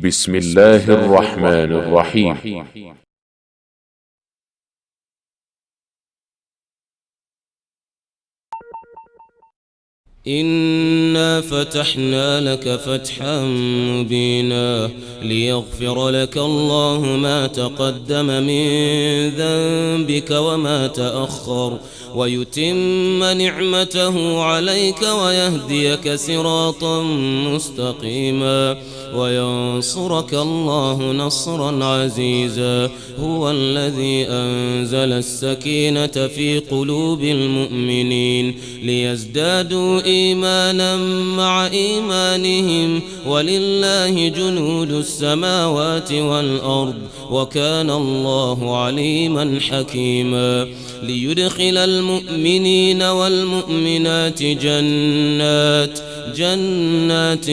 بسم الله الرحمن الرحيم. إنا فتحنا لك فتحا مبينا ليغفر لك الله ما تقدم من ذنبك وما تأخر ويتم نعمته عليك ويهديك صراطا مستقيما وينصرك الله نصرا عزيزا. هو الذي أنزل السكينة في قلوب المؤمنين ليزدادوا إيمانا مع إيمانهم ولله جنود السماوات والأرض وكان الله عليما حكيما. ليدخل المؤمنين والمؤمنات جنات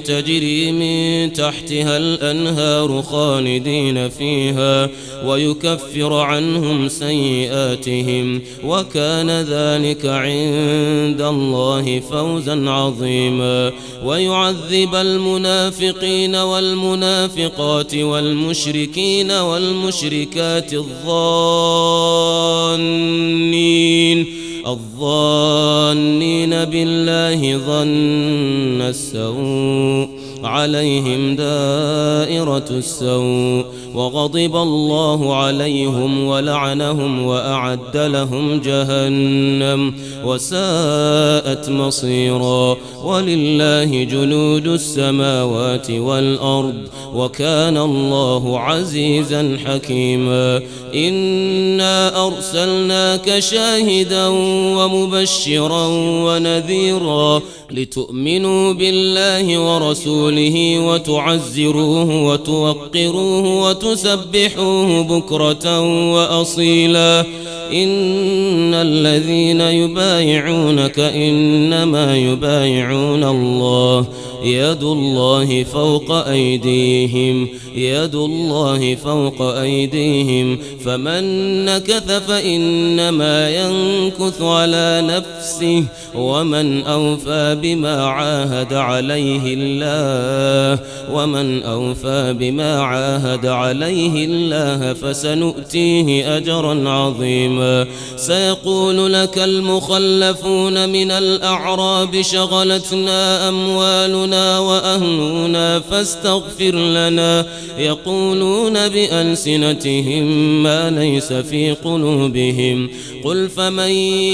تجري من تحتها الأنهار خالدين فيها ويكفر عنهم سيئاتهم وكان ذلك عند الله فوزا عظيما. ويعذب المنافقين والمنافقات والمشركين والمشركات الظانين بالله ظن السوء عليهم دائرة السوء وغضب الله عليهم ولعنهم وأعد لهم جهنم وساءت مصيرا. ولله جنود السماوات والأرض وكان الله عزيزا حكيما. إنا أرسلناك شاهدا ومبشرا ونذيرا لتؤمنوا بالله ورسوله وتعزروه وتوقروه وتسبحوه بكرة وأصيلا. إن الذين يبايعونك إنما يبايعون الله يد الله فوق أيديهم فمن نكث فإنما ينكث على نفسه ومن أوفى بما عاهد عليه الله فسنؤتيه أجرا عظيما. سيقول لك المخلفون من الأعراب شغلتنا أموالنا وأهلنا فاستغفر لنا يقولون بألسنتهم ما ليس في قلوبهم قل فمن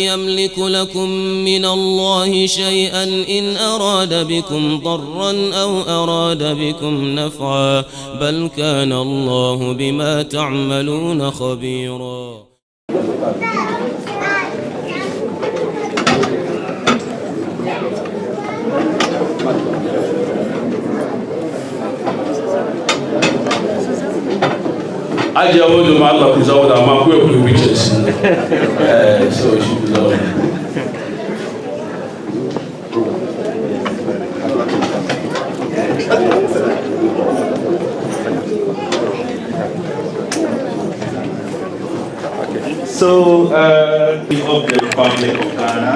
يملك لكم من الله شيئا إن أراد بكم ضرا أو أراد بكم نفعا بل كان الله بما تعملون خبيرا. Hajia will do my luck is over my quick witches. So she was over. So, of the Republic of Ghana,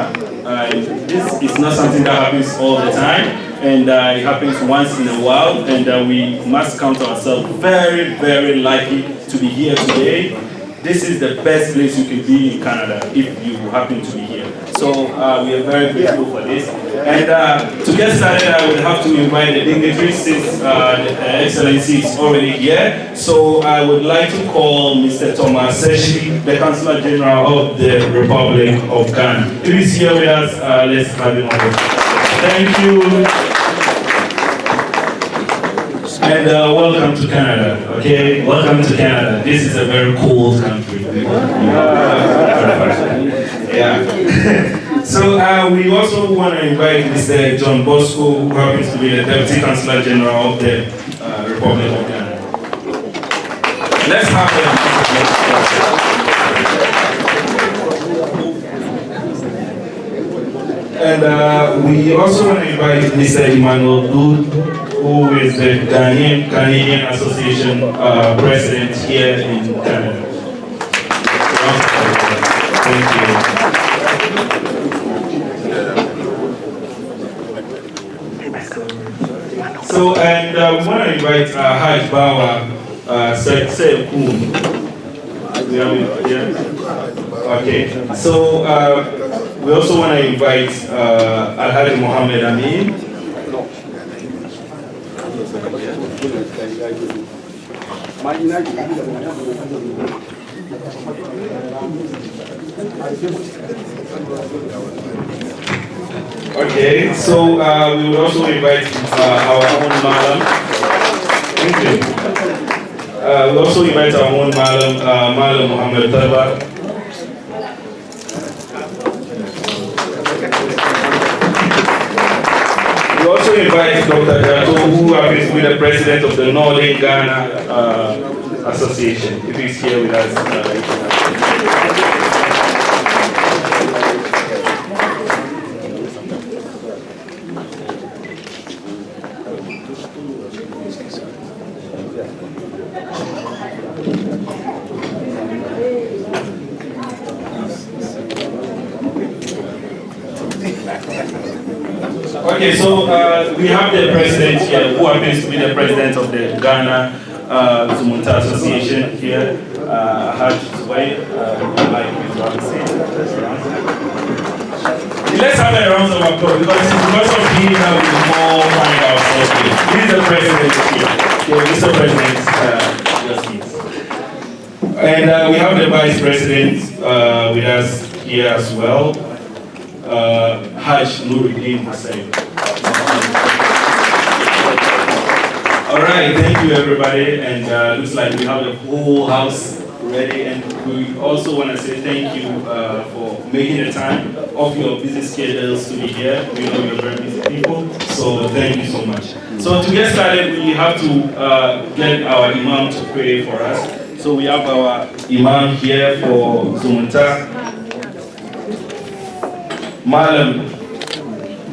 this is not something that happens all the time, and it happens once in a while, and we must count ourselves very, very lucky to be here today. This is the best place you can be in Canada if you happen to be here. So we are very grateful for this. And to get started, I would have to invite the dignitaries since Excellency is already here. So I would like to call Mr. Thomas Seshi, the Consular General of the Republic of Ghana. If he's here with us, let's have him on. Thank you. And welcome to Canada, okay? Welcome to Canada. This is a very cool country. Yeah. So we also want to invite Mr. John Bosco, who happens to be the Deputy Consular General of the Republic of Ghana. Let's have him. And we also want to invite Mr. Emmanuel Good, who is the Canadian Association President here in Canada. Thank you. So So, and we want to invite Hajj Bawa Sekun. Okay. So, we also want to invite Al-Hajj Muhammad Amin. Okay, so we will also invite our own Malam. Thank you. We also invite our own Malam, Malam Muhammad Talba. We also invite Dr. Jato, who happens to be the president of the Northern Ghana Association. If he's here with us, okay, so we have the president here, who happens to be the president of the Ghana Zumunta Association here, Hajj Zubai. Let's have a round of applause because of him now we more find ourselves here. This is the president here. Okay, Mr. President, just and we have the vice president with us here as well. Hajj Nuruddin Hussain. Alright, thank you everybody, and looks like we have the whole house ready, and we also want to say thank you for making the time off your busy schedules to be here. We know you're very busy people, so thank you so much. So to get started, we have to get our Imam to pray for us. So we have our Imam here for Zumunta, Malam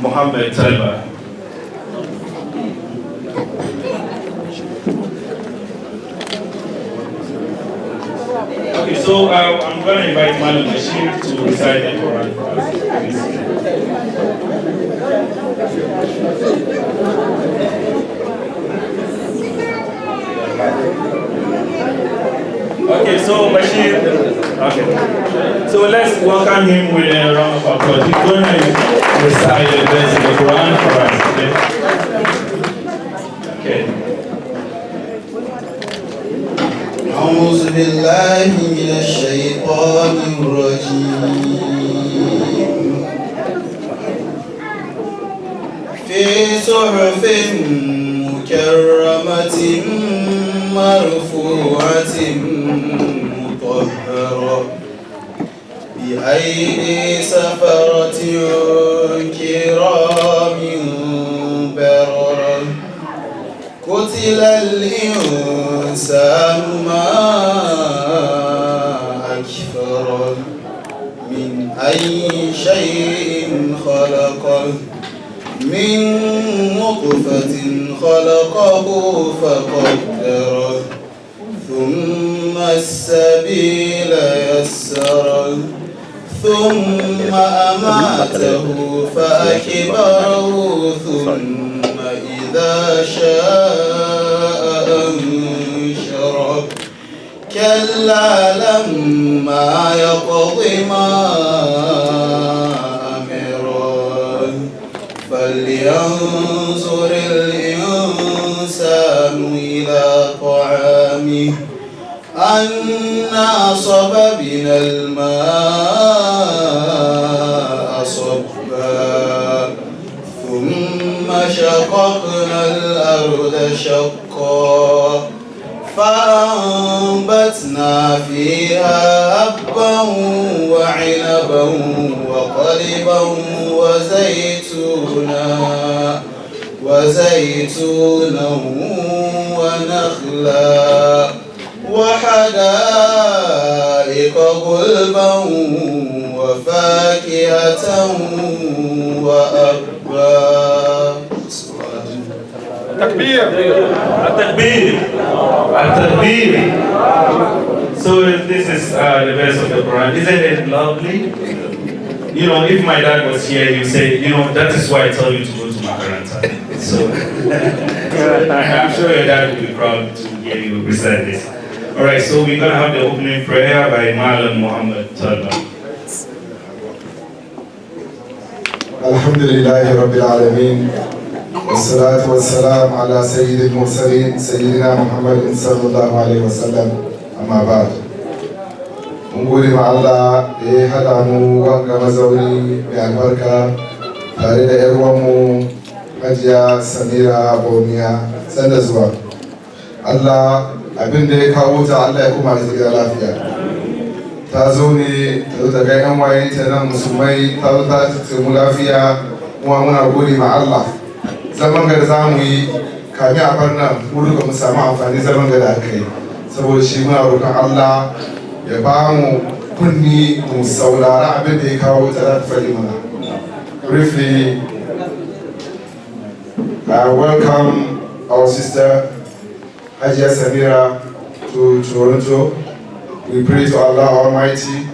Muhammad Talba. Okay, so I'm going to invite Malam Bashir to recite the Quran for us. Okay, so Bashir, okay. So let's welcome him with a round of applause. He's going to recite the verse of the Quran for us, okay? Okay. أعوذ بالله من الشيطان الرجيم في صحف مكرمة مرفوعة مطهرة بأيدي سفرة كرام بررة قتل الإنسان ما أكفره من أي شيء خلقه من نطفة خلقه فقدره ثم السبيل يسره ثم أماته فأكبره ثم إذا شاء أنشره كلا لما يقض ما أمره فلينظر الإنسان إلى طعامه أنا صببنا الماء صبا ثم شققنا الأرض شقا فأنبتنا فيها حبا وعنبا وقلبا وزيتونا ونخلا وحدائق غلبا وفاكهة وأبا. Takbir! At-takbir! At-takbir! So this is the verse of the Quran. Isn't it lovely? You know, if my dad was here, he would say, you know, that is why I tell you to go to Makaranta. So I'm sure your dad will be proud to hear you recite this. All right, so we're going to have the opening prayer by Malam Muhammad Talba. Alhamdulillahi Rabbil Alameen. Wassalatu wassalam ala Sayyidil Mursaleen, Sayyidina Muhammadin sallallahu alaihi wasallam. Amma ba'd. Mun gode ma Allah da ya haɗa mu wanga mazauni mai albarka tare da 'yar uwanmu Hajia Samira Bawumia. Sanda zuwa. Allah abin da ya kawo ta Allah ya kuma ita gida lafiya. Ta zo ne ta zo ta ga 'yan wayenta nan musulmai, ta zo ta mu lafiya, kuma muna gode ma Allah. Zaman ga da za mu yi kami a farnan mu duka mu samu amfani zaman ga da aka yi. Saboda shi muna roƙon Allah ya ba mu kunni mu saurara abin da ya kawo ta za ta faɗi mana. Briefly, I welcome our sister Hajia Samira to Toronto. We pray to Allah Almighty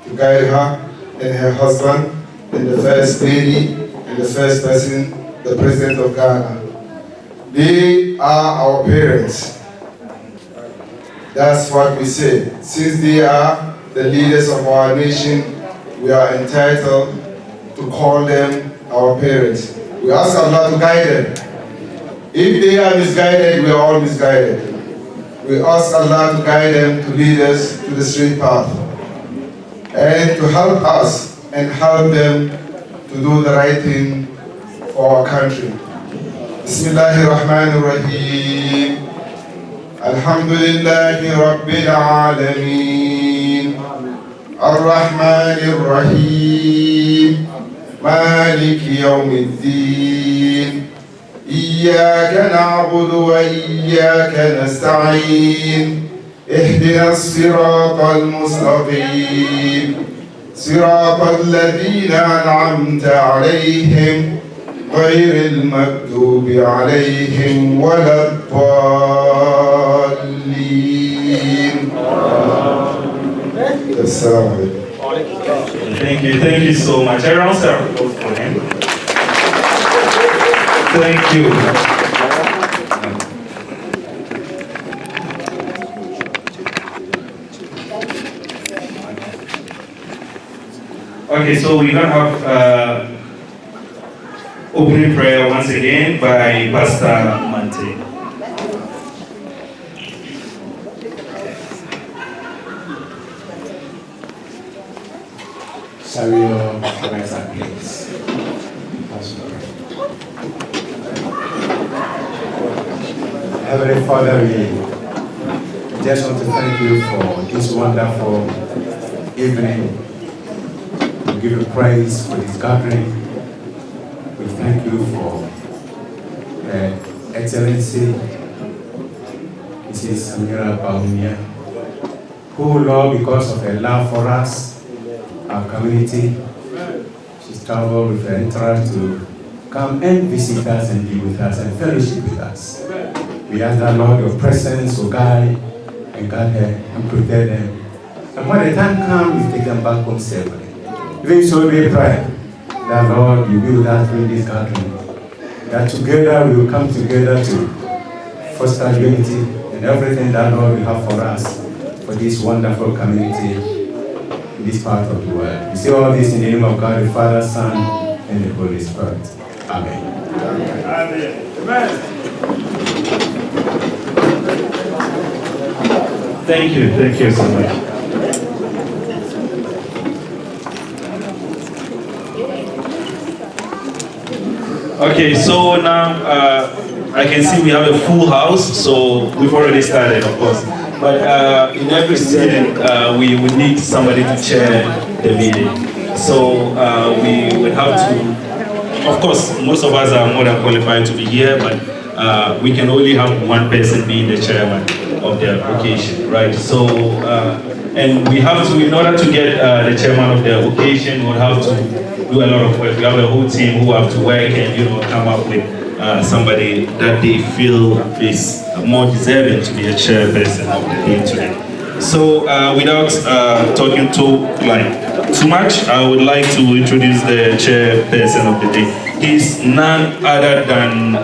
to guide her and her husband and the first lady and the first person, the President of Ghana. They are our parents. That's what we say. Since they are the leaders of our nation, we are entitled to call them our parents. We ask Allah to guide them. If they are misguided, we are all misguided. We ask Allah to guide them, to lead us to the straight path, and to help us and help them to do the right thing for our country. Bismillahirrahmanirrahim. Alhamdulillahi Rabbil Alameen. Ar-Rahmanir-Rahim. Maliki Yawmiddin. إياك نعبد وإياك نستعين اهدنا الصراط المستقيم صراط الذين أنعمت عليهم غير المغضوب عليهم ولا الضالين. السلام عليكم. Thank you so much. Everyone start for him. Thank you. Okay, so we're going to have opening prayer once again by Pastor Mante. Shall we all rise and please? Heavenly Father, we just want to thank you for this wonderful evening. We give you praise for this gathering. We thank you for Excellency Mrs. Samira Bawumia, who, Lord, because of her love for us, our community, she's traveled with her interest to come and visit us and be with us and fellowship with us. We ask that, Lord, your presence will guide and guide her and prepare them. And when the time comes, we take them back home safely. Even so, we pray that, Lord, you be with us through this gathering. That together we will come together to foster unity and everything that, Lord, you have for us, for this wonderful community in this part of the world. We say all this in the name of God, the Father, Son, and the Holy Spirit. Amen. Amen. Amen. Thank you so much. Okay, so now I can see we have a full house, so we've already started, of course. But in every season, we would need somebody to chair the meeting. So we would have to, of course, most of us are more than qualified to be here, but we can only have one person being the chairman of the occasion, right? So, and we have to, in order to get the chairman of the occasion, we'll have to do a lot of work. We have a whole team who have to work and, come up with somebody that they feel is more deserving to be a chairperson of the day today. So without talking too much, I would like to introduce the chairperson of the day. He's none other than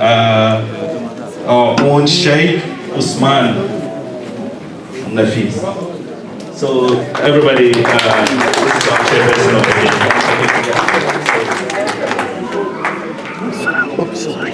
our own Sheikh Usman Nafis. So everybody, this is our chairperson of the day.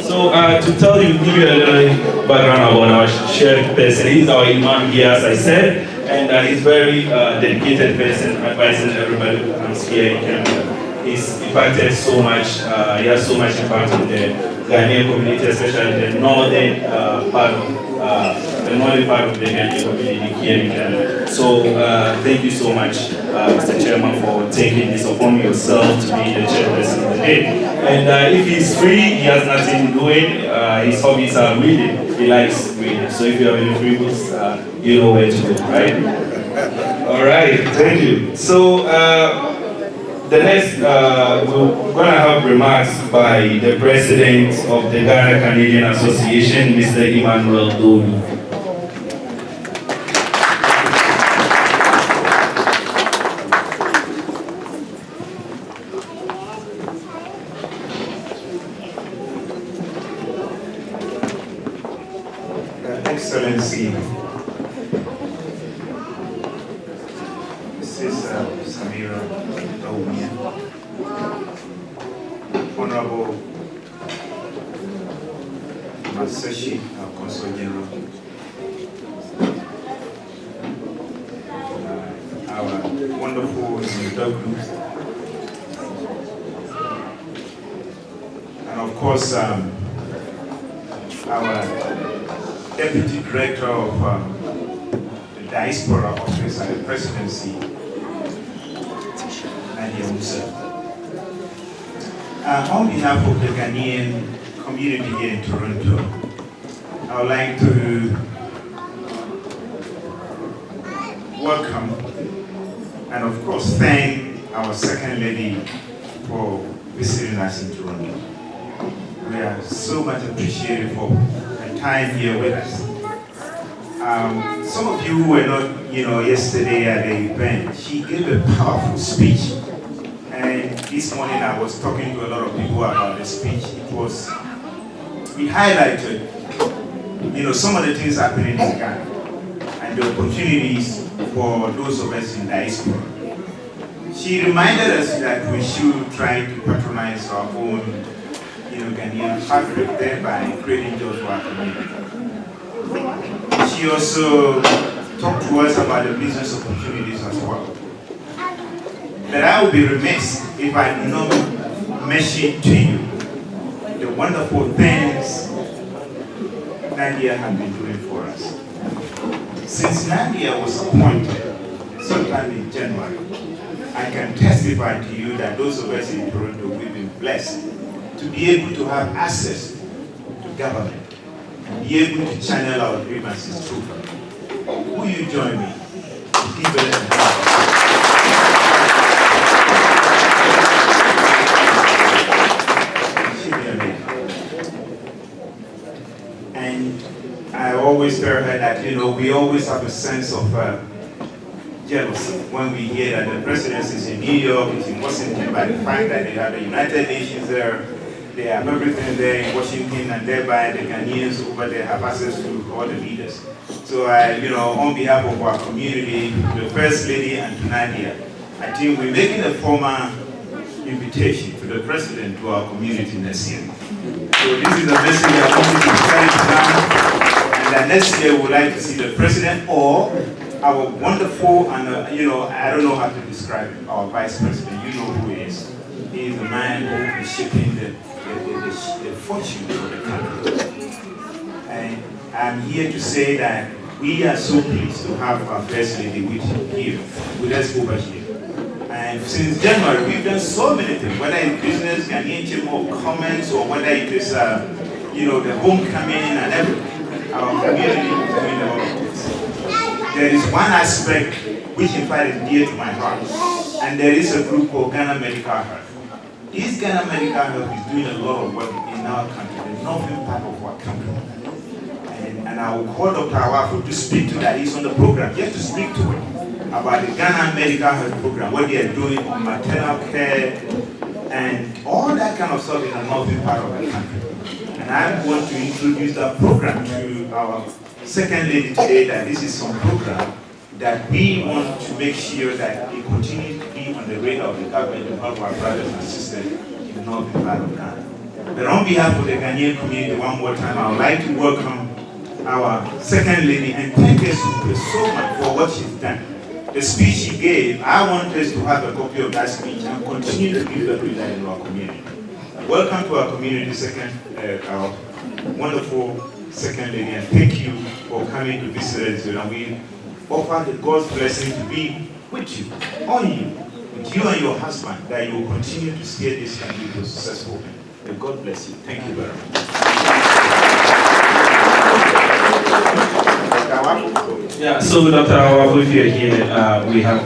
So to tell you, give you a little background about our chairperson. He's our imam here, as I said. And he's very dedicated person, advising everybody who comes here in Canada. He's impacted so much, he has so much impact on the Ghanaian community, especially the northern part of the Ghanaian community here in Canada. So thank you so much, Mr. Chairman, for taking this upon yourself to be the chairperson of the day. And if he's free, he has nothing doing. His hobbies are reading. He likes reading. So if you have any free books, you know where to go, right? All right, thank you. So the next, we're going to have remarks by the president of the Ghana Canadian Association, Mr. Emmanuel Domi. Excellency, Mrs. Samira, Bawumia, Honorable Masashi, our Consul General, our wonderful Zumunta group, and of course our Deputy Director of the Diaspora Office and the Presidency, Hajia. On behalf of the Ghanaian community here in Toronto, I would like to welcome and of course thank our Second Lady for visiting us in Toronto. We are so much appreciated for time here with us. Some of you who were not, yesterday at the event, she gave a powerful speech. And this morning I was talking to a lot of people about the speech. We highlighted, some of the things happening in Ghana and the opportunities for those of us in diaspora. She reminded us that we should try to patronize our own Ghanaian fabric, thereby creating jobs for our community. She also talked to us about the business opportunities as well. But I would be remiss if I did not mention to you the wonderful things Nadia has been doing for us. Since Nadia was appointed sometime in January, I can testify to you that those of us in Toronto, we've been blessed to be able to have access to government and be able to channel our grievances through her. Will you join me? Give her a hand. And I always tell her that, we always have a sense of jealousy when we hear that the presidency is in New York, it's in Washington, by the fact that they have the United Nations there. They have everything there in Washington, and thereby the Ghanaians over there have access to all the leaders. So, on behalf of our community, the First Lady and to Nadia, I think we're making a formal invitation to the President to our community next year. So this is a message I want you to carry down, and that next year we would like to see the President or our wonderful, and I don't know how to describe it, our Vice President. You know who he is. He is the man who is shaping the fortune for the country. And I'm here to say that we are so pleased to have our First Lady with us over here. And since January, we've done so many things, whether it's business, Ghanaian Chamber of Commerce, or whether it is, the homecoming and everything. Our community is doing a lot of things. There is one aspect which in fact is dear to my heart, and there is a group called Ghana Medical Health. This Ghana Medical Health is doing a lot of work in our country, the northern part of our country. And And I will call Dr. Awafu to speak to that. He's on the program, just to speak to him about the Ghana Medical Health Program, what they are doing on maternal care and all that kind of stuff in the northern part of the country. And I want to introduce that program to our second lady today, that this is some program that we want to make sure that it continues to be on the radar of the government to help our brothers and sisters in the northern part of Ghana. But on behalf of the Ghanaian community, one more time, I would like to welcome our second lady and thank her so much for what she's done. The speech she gave, I want us to have a copy of that speech and continue to give the leader in our community. Welcome to our community, our wonderful second lady, and thank you for coming to visit us. And we offer the God's blessing to be with you, on you, with you and your husband, that you will continue to steer this country to successful. May God bless you. Thank you very much. Yeah, so Dr. Awafu, if you're here, we'll be happy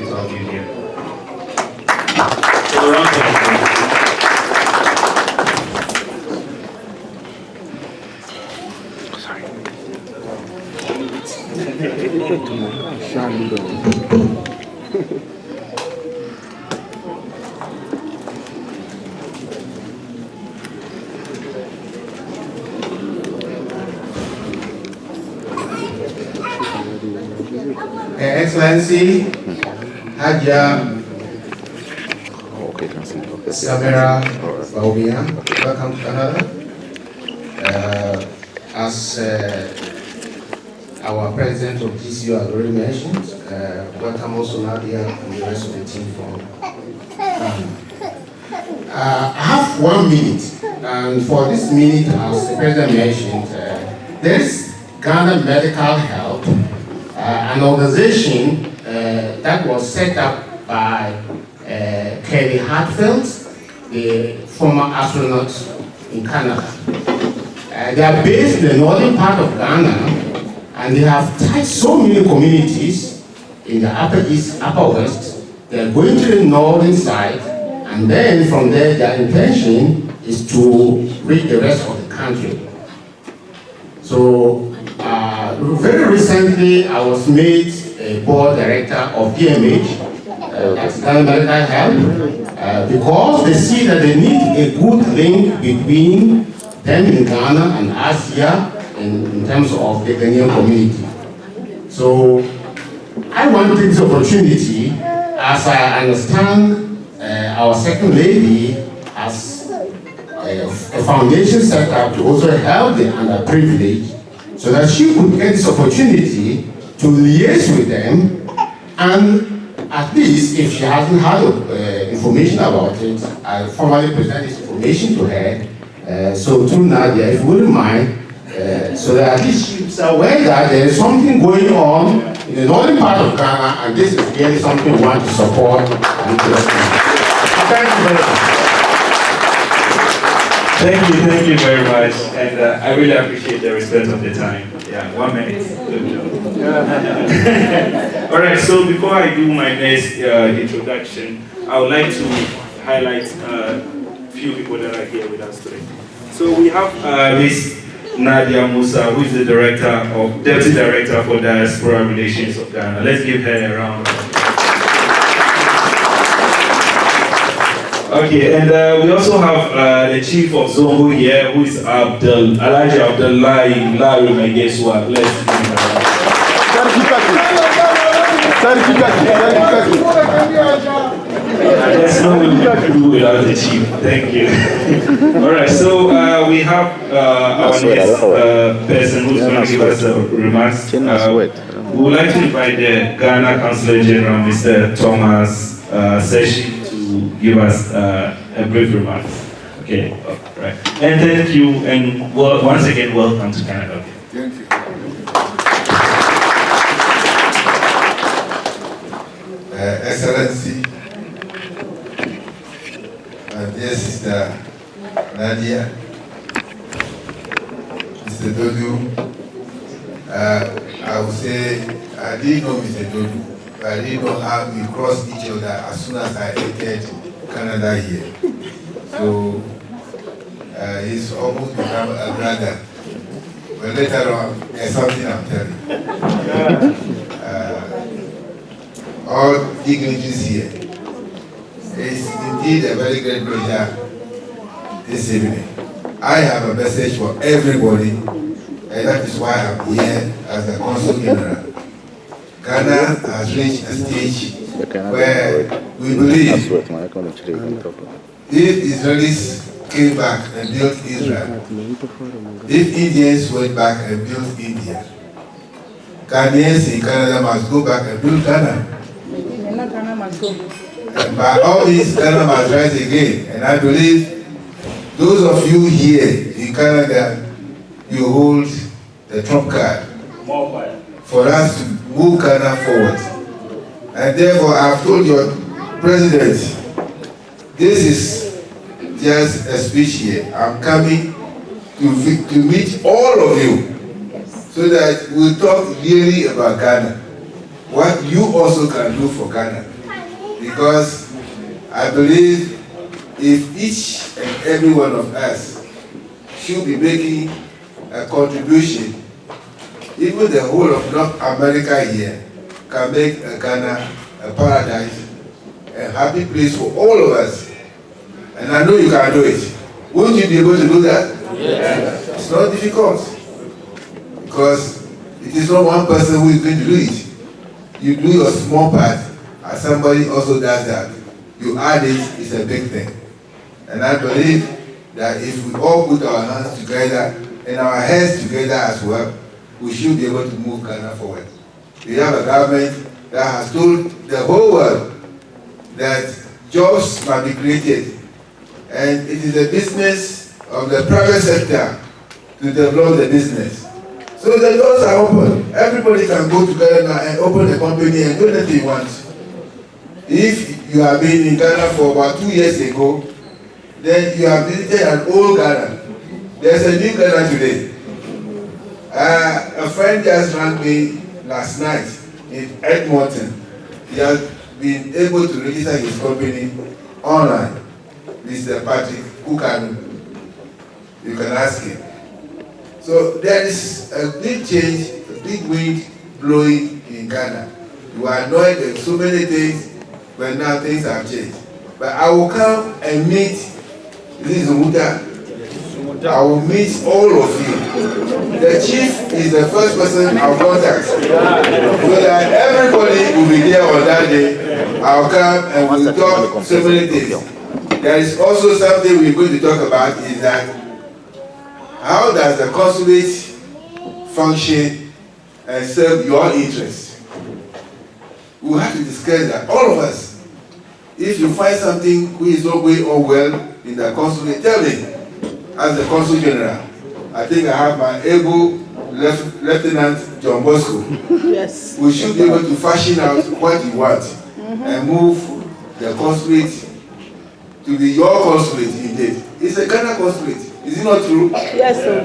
to have you here. So round of applause. Excellency, Hajia, Samira, Bawumia, welcome to Canada. As our president of GCU has already mentioned, welcome also Nadia and the rest of the team from Ghana. I have 1 minute, and for this minute, as the president mentioned, there is Ghana Medical Health, an organization that was set up by Kelly Hartfield, the former astronaut in Canada. They are based in the northern part of Ghana, and they have touched so many communities in the upper east, upper west. They are going to the northern side, and then from there, their intention is to reach the rest of the country. So, very recently, I was made a board director of DMH, that's Ghana Medical Health, because they see that they need a good link between them in Ghana and us here in terms of the Ghanaian community. So, I want to take this opportunity, as I understand our second lady has a foundation set up to also help the underprivileged, so that she could get this opportunity to liaise with them, and at least if she hasn't had information about it, I formally present this information to her. So through Nadia, if you wouldn't mind, so that at least she's aware that there is something going on in the northern part of Ghana, and this is really something we want to support and to thank you very much. Thank you very much, and I really appreciate the respect of the time. Yeah, 1 minute. Good job. All right, so before I do my next introduction, I would like to highlight a few people that are here with us today. So we have Ms. Nadia Musa, who is the Deputy Director for Diaspora Relations of Ghana. Let's give her a round of applause. Okay, and we also have the Chief of Zongo here, who is Alhaji Abdullahi Larry Megeswa. Let's give him a round. There's no way we can do without the Chief. Thank you. All right, so we have our next person who's going to give us the remarks. We would like to invite the Ghana Consul General, Mr. Thomas Seshi, to give us a brief remark. Okay, right. And thank you, and once again, welcome to Canada. Thank you. Excellency, dear Sister Nadia, Mr. Dodu, I would say I didn't know Mr. Dodu. I didn't know how we crossed each other as soon as I entered Canada here. So he's almost become a brother. but later on, there's something I'm telling you. All dignitaries here. It's indeed a very great pleasure this evening. I have a message for everybody, and that is why I'm here as the Consul General. Ghana has reached a stage where we believe if Israelis came back and built Israel, if Indians went back and built India, Ghanaians in Canada must go back and build Ghana. And by all means, Ghana must rise again. And I believe those of you here in Canada, you hold the trump card for us to move Ghana forward. And therefore, I've told your president, this is just a speech here. I'm coming to meet all of you so that we'll talk really about Ghana, what you also can do for Ghana. Because I believe if each and every one of us should be making a contribution, even the whole of North America here can make Ghana a paradise, a happy place for all of us. And I know you can do it. Won't you be able to do that? Yes. It's not difficult. Because it is not one person who is going to do it. You do your small part, and somebody also does that. You add it, it's a big thing. And I believe that if we all put our hands together and our heads together as well, we should be able to move Ghana forward. We have a government that has told the whole world that jobs must be created. And it is the business of the private sector to develop the business. So the doors are open. Everybody can go together now and open a company and do anything you want. If you have been in Ghana for about 2 years ago, then you have visited an old Ghana. There's a new Ghana today. A friend just rang me last night in Edmonton. He has been able to register his company online. Mr. Patrick, who you can ask him. So there is a big change, a big wind blowing in Ghana. You are annoyed with so many things, but now things have changed. But I will come and meet this Zumunta. I will meet all of you. The chief is the first person I'll contact. So that everybody will be there on that day. I'll come and we'll talk so many things. There is also something we're going to talk about is that how does the consulate function and serve your interests? We have to discuss that, all of us. If you find something which is not going on well in the consulate, tell me. As the Consul General, I think I have my able Lieutenant John Bosco. Yes. We should be able to fashion out what you want and move the consulate to be your consulate indeed. It's a Ghana consulate. Is it not true? Yes, sir.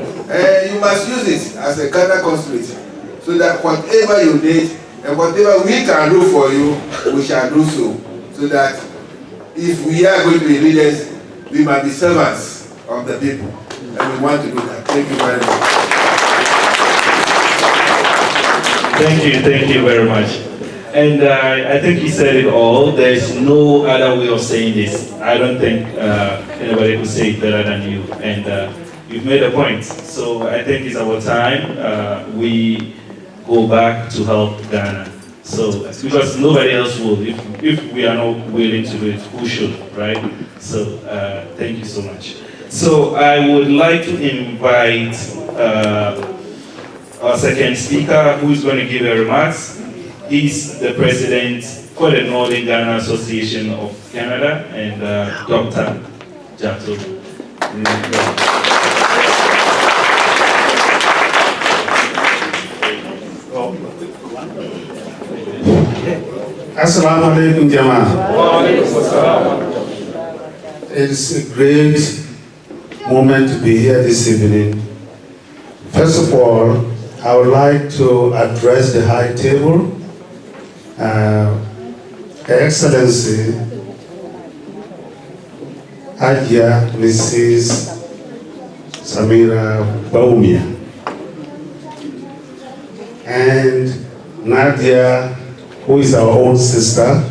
You must use it as a Ghana consulate so that whatever you need and whatever we can do for you, we shall do so. So that if we are going to be leaders, we might be servants of the people. And we want to do that. Thank you very Thank much. you very much. And I think he said it all. There's no other way of saying this. I don't think anybody could say it better than you. And you've made a point. So I think it's our time. We go back to help Ghana. So, because nobody else will. If we are not willing to do it, who should, right? So, thank you so much. So, I would like to invite our second speaker, who is going to give a remarks. He's the president for the Northern Ghana Association of Canada, and Dr. Jato. Assalamu alaikum, Jama. It is a great moment to be here this evening. First of all, I would like to address the high table. Her Excellency Hajia Mrs. Samira Bawumia. and Nadia, who is our own sister,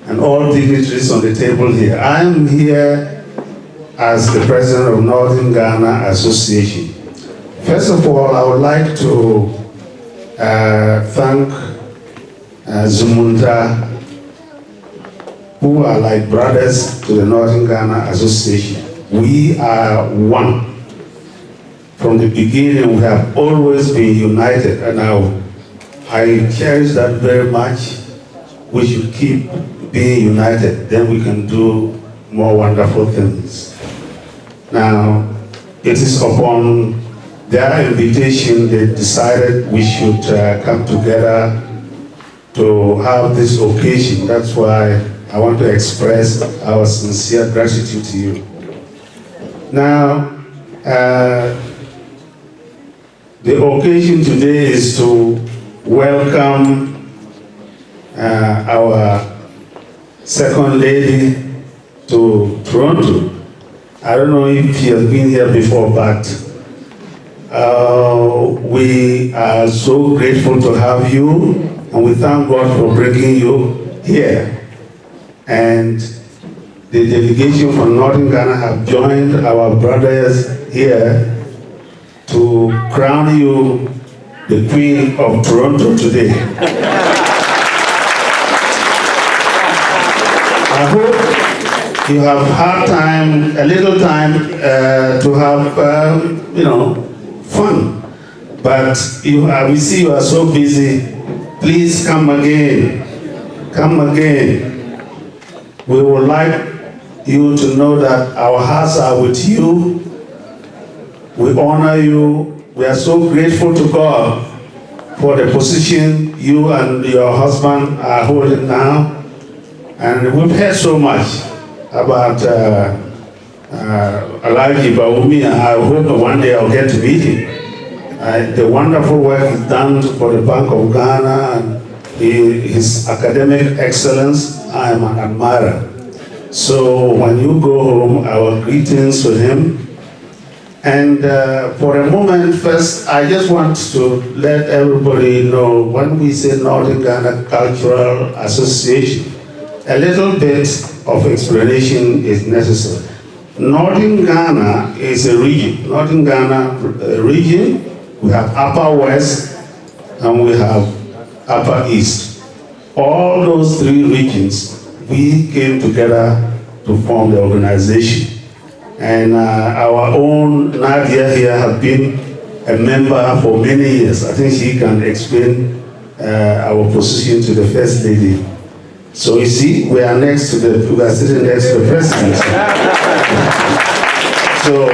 and all dignitaries on the table here. I am here as the president of Northern Ghana Association. First of all, I would like to thank Zumunta, who are like brothers to the Northern Ghana Association. We are one. From the beginning, we have always been united, and I cherish that very much. We should keep being united, then we can do more wonderful things. Now, it is upon their invitation they decided we should come together to have this occasion. That's why I want to express our sincere gratitude to you. Now, the occasion today is to welcome our second lady to Toronto. I don't know if she has been here before, but we are so grateful to have you, and we thank God for bringing you here. And the delegation from Northern Ghana have joined our brothers here to crown you the Queen of Toronto today. I hope you have had time, a little time to have, fun. But we see you are so busy. Please come again. Come again. We would like you to know that our hearts are with you. We honor you. We are so grateful to God for the position you and your husband are holding now. And we've heard so much about Bawumia. I hope one day I'll get to meet him. The wonderful work he's done for the Bank of Ghana and his academic excellence, I am an admirer. So when you go home, our greetings to him. And for a moment, first, I just want to let everybody know, when we say Northern Ghana Cultural Association, a little bit of explanation is necessary. Northern Ghana is a region. Northern Ghana region, we have Upper West and we have Upper East. All those three regions, we came together to form the organization. And our own Nadia here has been a member for many years. I think she can explain our position to the First Lady. So you see, we are sitting next to the President. So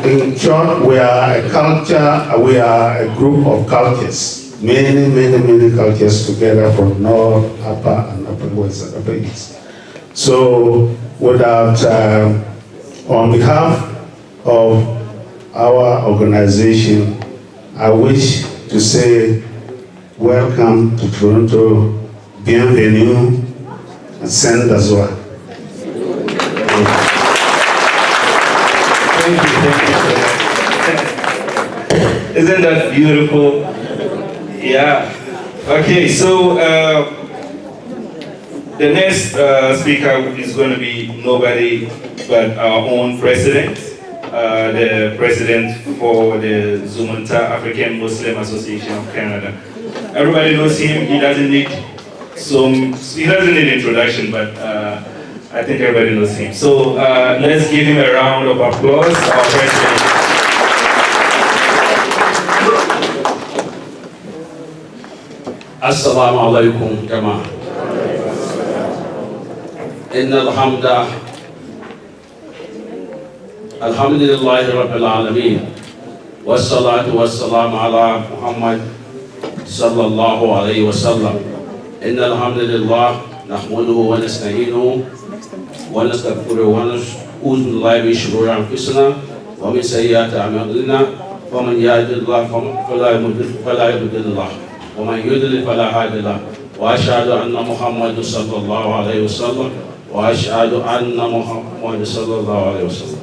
in short, we are a culture, we are a group of cultures. Many cultures together from North, Upper, and Upper West, and Upper East. So without, on behalf of our organization, I wish to say welcome to Toronto, bienvenue, and send as well. Thank you. Isn't that beautiful? Yeah. Okay, so the next speaker is going to be nobody but our own president, the president for the Zumunta African Muslim Association of Canada. Everybody knows him. He doesn't need introduction, but I think everybody knows him. So let's give him a round of applause, our president. Assalamu alaikum, Jama'a. Inna alhamdulillahi rabbil alameen. Wassalatu wassalamu ala Muhammad sallallahu alayhi wa sallam. Inna alhamdulillah nahmaduhu wa nasta'inuhu wa nastaghfiruhu wa na'udhu billahi min shururi anfusina wa min sayyiati a'malina. Wa man yahdihillahu fala mudilla lahu. ومن يضلل فلا هادي له واشهد ان محمد صلى الله عليه وسلم واشهد ان محمد صلى الله عليه وسلم.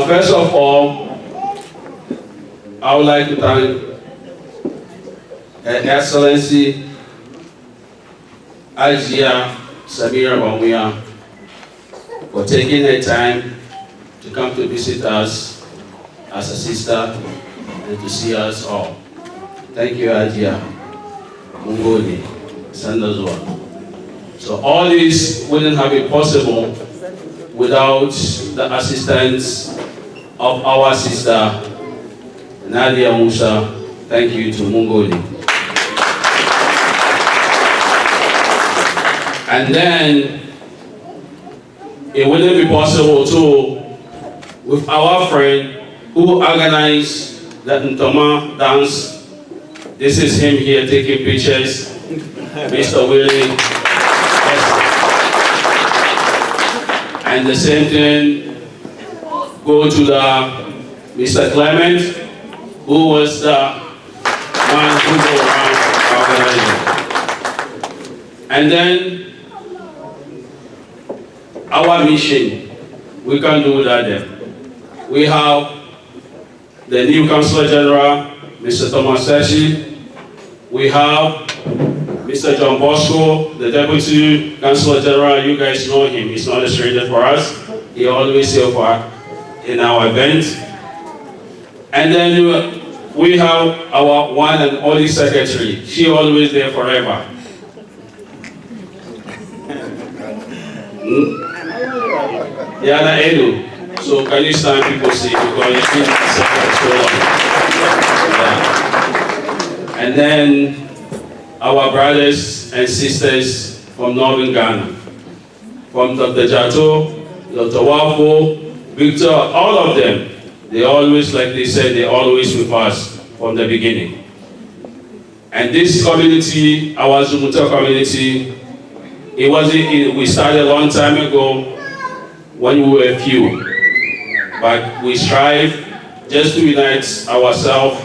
First of all, I would like to thank Her Excellency Hajia Samira Bawumia for taking her time to come to visit us as a sister and to see us all. Thank you, Hajia. Mungoni, Sandazwa. So all this wouldn't have been possible without the assistance of our sister Nadia Musa. Thank you to Mungoni. And then it wouldn't be possible too with our friend who organized the Ntoma dance. This is him here taking pictures, Mr. Willie. And the same thing go to the Mr. Clement, who was the one who go around organizing. And then our mission, we can do that then. We have the new Councillor General, Mr. Thomas Sashi. We have Mr. John Bosco, the Deputy Councillor General. You guys know him. He's not a stranger for us. He always here for in our events. And then we have our one and only secretary. She always there forever. Yana Edu. So can you stand, people see, because you've been secretary so long. Yeah. And then our brothers and sisters from Northern Ghana, from Dr. Jato, Dr. Wafo, Victor, all of them, they always, like they said, they're always with us from the beginning. And this community, our Zumunta community, we started a long time ago when we were few. But we strive just to unite ourselves,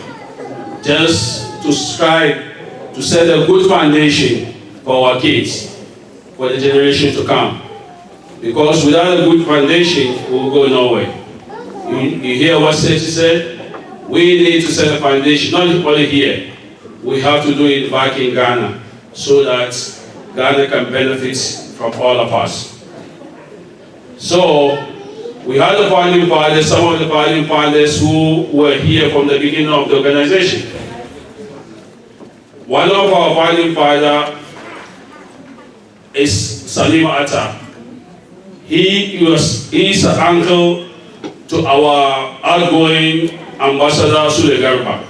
just to strive to set a good foundation for our kids, for the generation to come. Because without a good foundation, we will go nowhere. You hear what Sechi said? We need to set a foundation, not only here. We have to do it back in Ghana, so that Ghana can benefit from all of us. So, we had the founding fathers, some of the founding fathers who were here from the beginning of the organization. One of our founding fathers is Salim Atta. He's an uncle to our outgoing ambassador Sule Garba,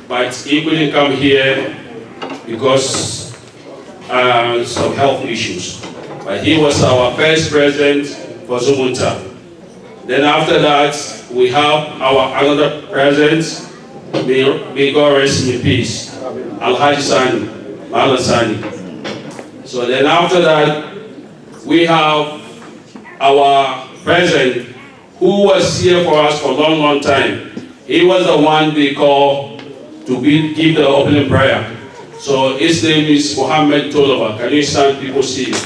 but he couldn't come here because some health issues. But he was our first president for Zumunta. Then after that, we have our another president, may God rest in peace, Alhaji Sani, Mahala Sani. So then after that, we have our president who was here for us for a long, long time. He was the one they call to give the opening prayer. So his name is Mohammed Tolova. Can you stand, people see you?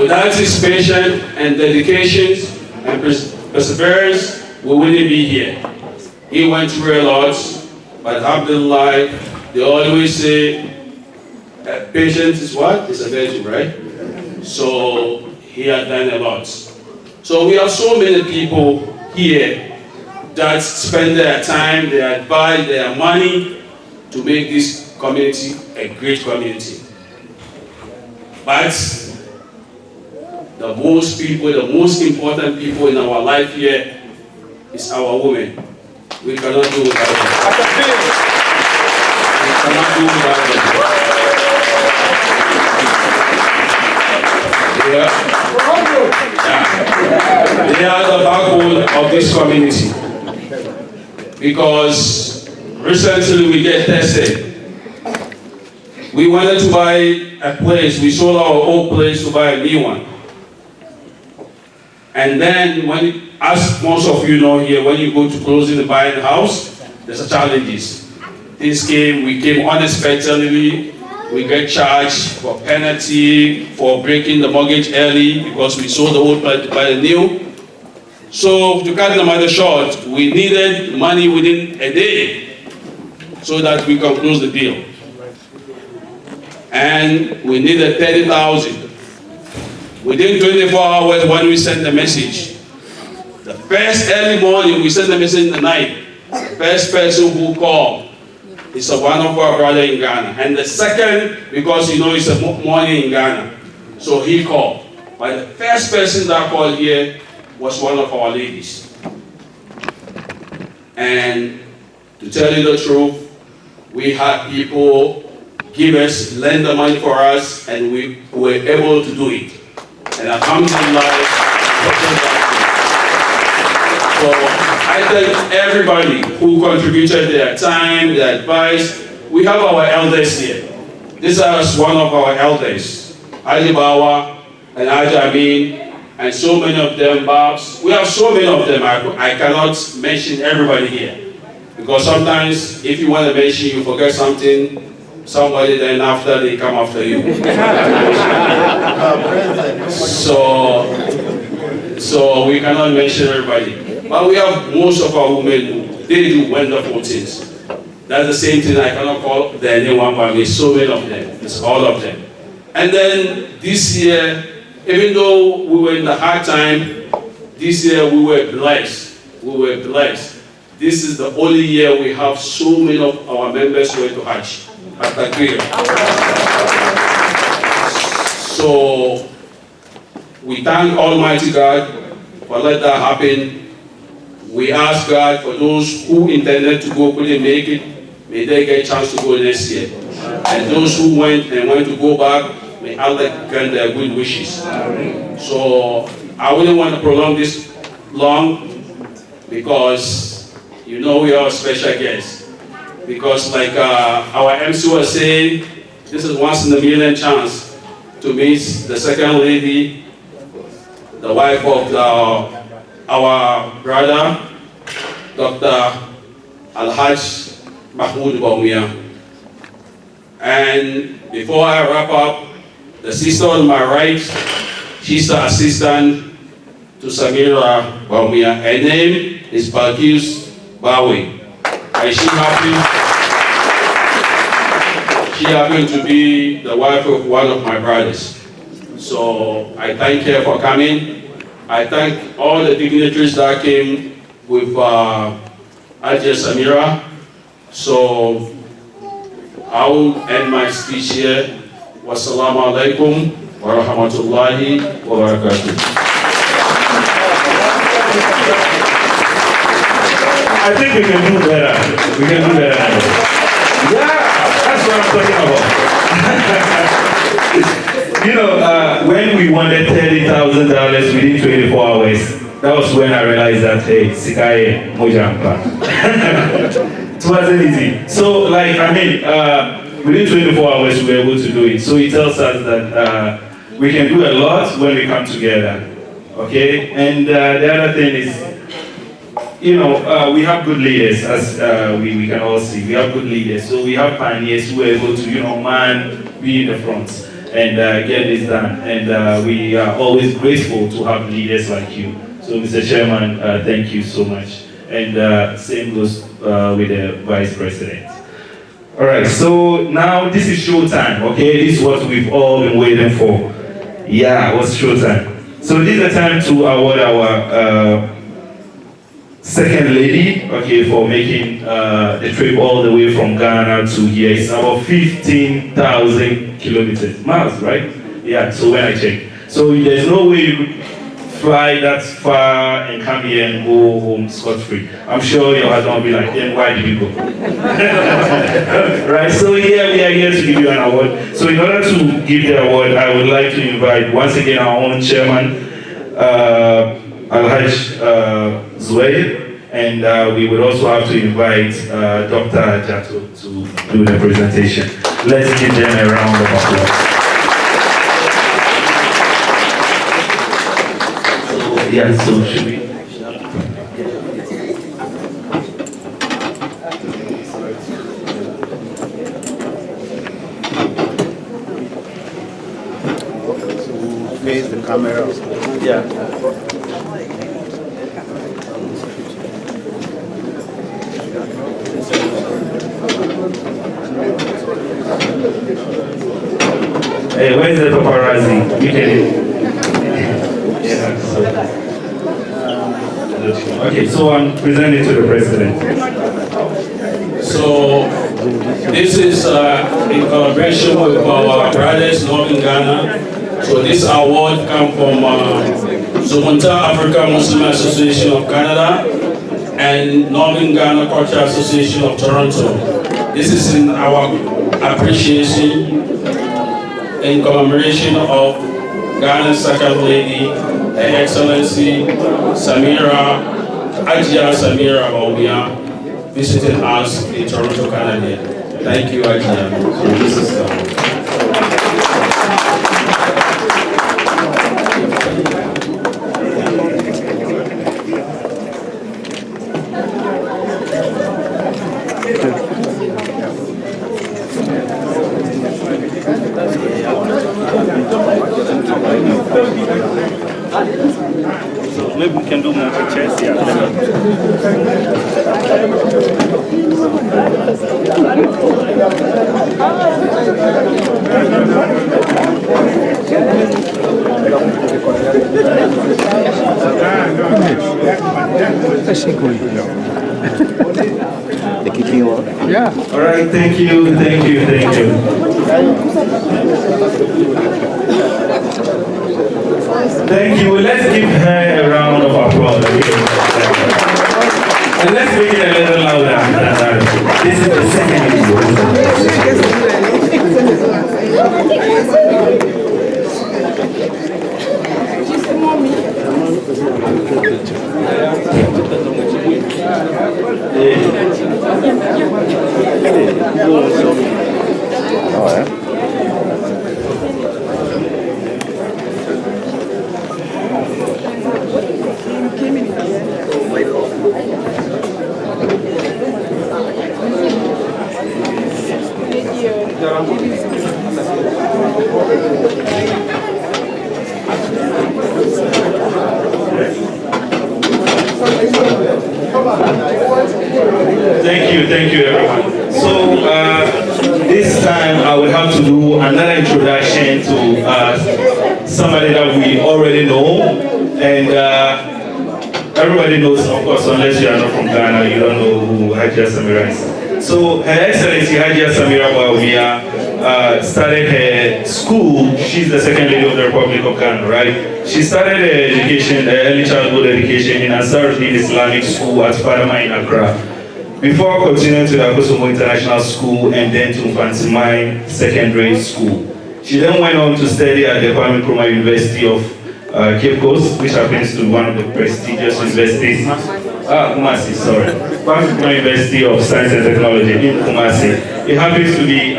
Without his patience and dedication and perseverance, we wouldn't be here. He went through a lot, but alhamdulillah, they always say, patience is what? It's a virtue, right? So he had done a lot. So we have so many people here that spend their time, their advice, their money to make this community a great community. But the most important people in our life here is our women. We cannot do without them. We cannot do without them. They are the backbone of this community. Because recently we get tested. We wanted to buy a place. We sold our old place to buy a new one. And then, as most of you know here, when you go to closing and buying a house, there's challenges. We came unexpectedly. We get charged for penalty for breaking the mortgage early because we sold the old place to buy the new. So to cut the matter short, we needed money within a day so that we can close the deal. And we needed 30,000. Within 24 hours when we sent the message, the first early morning we sent the message in the night, the first person who called is one of our brothers in Ghana. And the second, because it's a morning in Ghana, so he called. But the first person that called here was one of our ladies. And to tell you the truth, we had people give us, lend the money for us, and we were able to do it. And alhamdulillah, so I thank everybody who contributed their time, their advice. We have our elders here. This is one of our elders, Ali Bawa and Ajamin, and so many of them, Babs. We have so many of them. I cannot mention everybody here. Because sometimes if you want to mention, you forget somebody, then after they come after you. So we cannot mention everybody. But we have most of our women, they do wonderful things. That's the same thing, I cannot call the anyone by me, so many of them, it's all of them. And then this year, even though we were in the hard time, this year we were blessed. We were blessed. This is the only year we have so many of our members who went to Hajj. So we thank Almighty God for let that happen. We ask God for those who intended to go couldn't make it, may they get a chance to go next year. And those who went and want to go back, may Allah grant their good wishes. So I wouldn't want to prolong this long because we are a special guest. Because like our MC was saying, this is once in a million chance to meet the second lady, the wife of our brother, Dr. Al-Hajj Bawumia. And before I wrap up, the sister on my right, she's the assistant to Samira Bawumia. Her name is Balkis Bawi. And she happened to be the wife of one of my brothers. So I thank her for coming. I thank all the dignitaries that came with Hajia Samira. So I will end my speech here. Wassalamu alaikum wa rahmatullahi wa barakatuh. I think we can do better. We can do better. Yeah, that's what I'm talking about. When we wanted $30,000 within 24 hours, that was when I realized that, hey, Sikaye Mojampa. It wasn't easy. So, within 24 hours, we were able to do it. So it tells us that we can do a lot when we come together. Okay? And the other thing is, we have good leaders, as we can all see. We have good leaders. So we have pioneers who are able to, be in the front and get this done. And we are always grateful to have leaders like you. So Mr. Chairman, thank you so much. And same goes with the Vice President. All right, so now this is showtime, okay? This is what we've all been waiting for. Yeah, what's showtime? So this is the time to award our second lady, okay, for making the trip all the way from Ghana to here. It's about 15,000 miles, right? Yeah, so when I check. So there's no way you could fly that far and come here and go home scot-free. I'm sure your husband will be like, then why did you go? Right, so here we are here to give you an award. So in order to give the award, I would like to invite once again our own chairman, Al-Hajj Zuhair, and we would also have to invite Dr. Jato to do the presentation. Let's give them a round of applause. Yeah, so should we? Face the camera. Yeah. Hey, where's the paparazzi? You get it. Yeah, okay, so I'm presenting to the president. So this is in collaboration with our brothers Northern Ghana. So this award comes from Zumunta African Muslim Association of Canada and Northern Ghana Cultural Association of Toronto. This is in our appreciation in commemoration of Ghana's second lady, Her Excellency Samira, Hajia Samira Bawumia, visiting us in Toronto, Canada. Thank you, Hajia. So this is So maybe we can do more pictures here. They're kicking you out? Yeah. All right, thank you, thank you, thank you. Thank you. Let's give her a round of applause. And let's make it a little louder. This is the second video. Thank you everyone. So this time I will have to do another introduction to somebody that we already know, and everybody knows, of course, unless you are not from Ghana, you don't know who Hajia Samira is. So Her Excellency Hajia Samira Bawumia started her school. She's the second lady of the Republic of Ghana, right? She started her education, early childhood education in Ansarudin Islamic School at Fadama in Accra, before continuing to the Zumunta International School and then to Mfansimai Secondary School. She then went on to study at the Kwame Nkrumah University of Cape Coast, which happens to be one of the prestigious universities. Kumasi, sorry. Kwame Nkrumah University of Science and Technology in Kumasi. It happens to be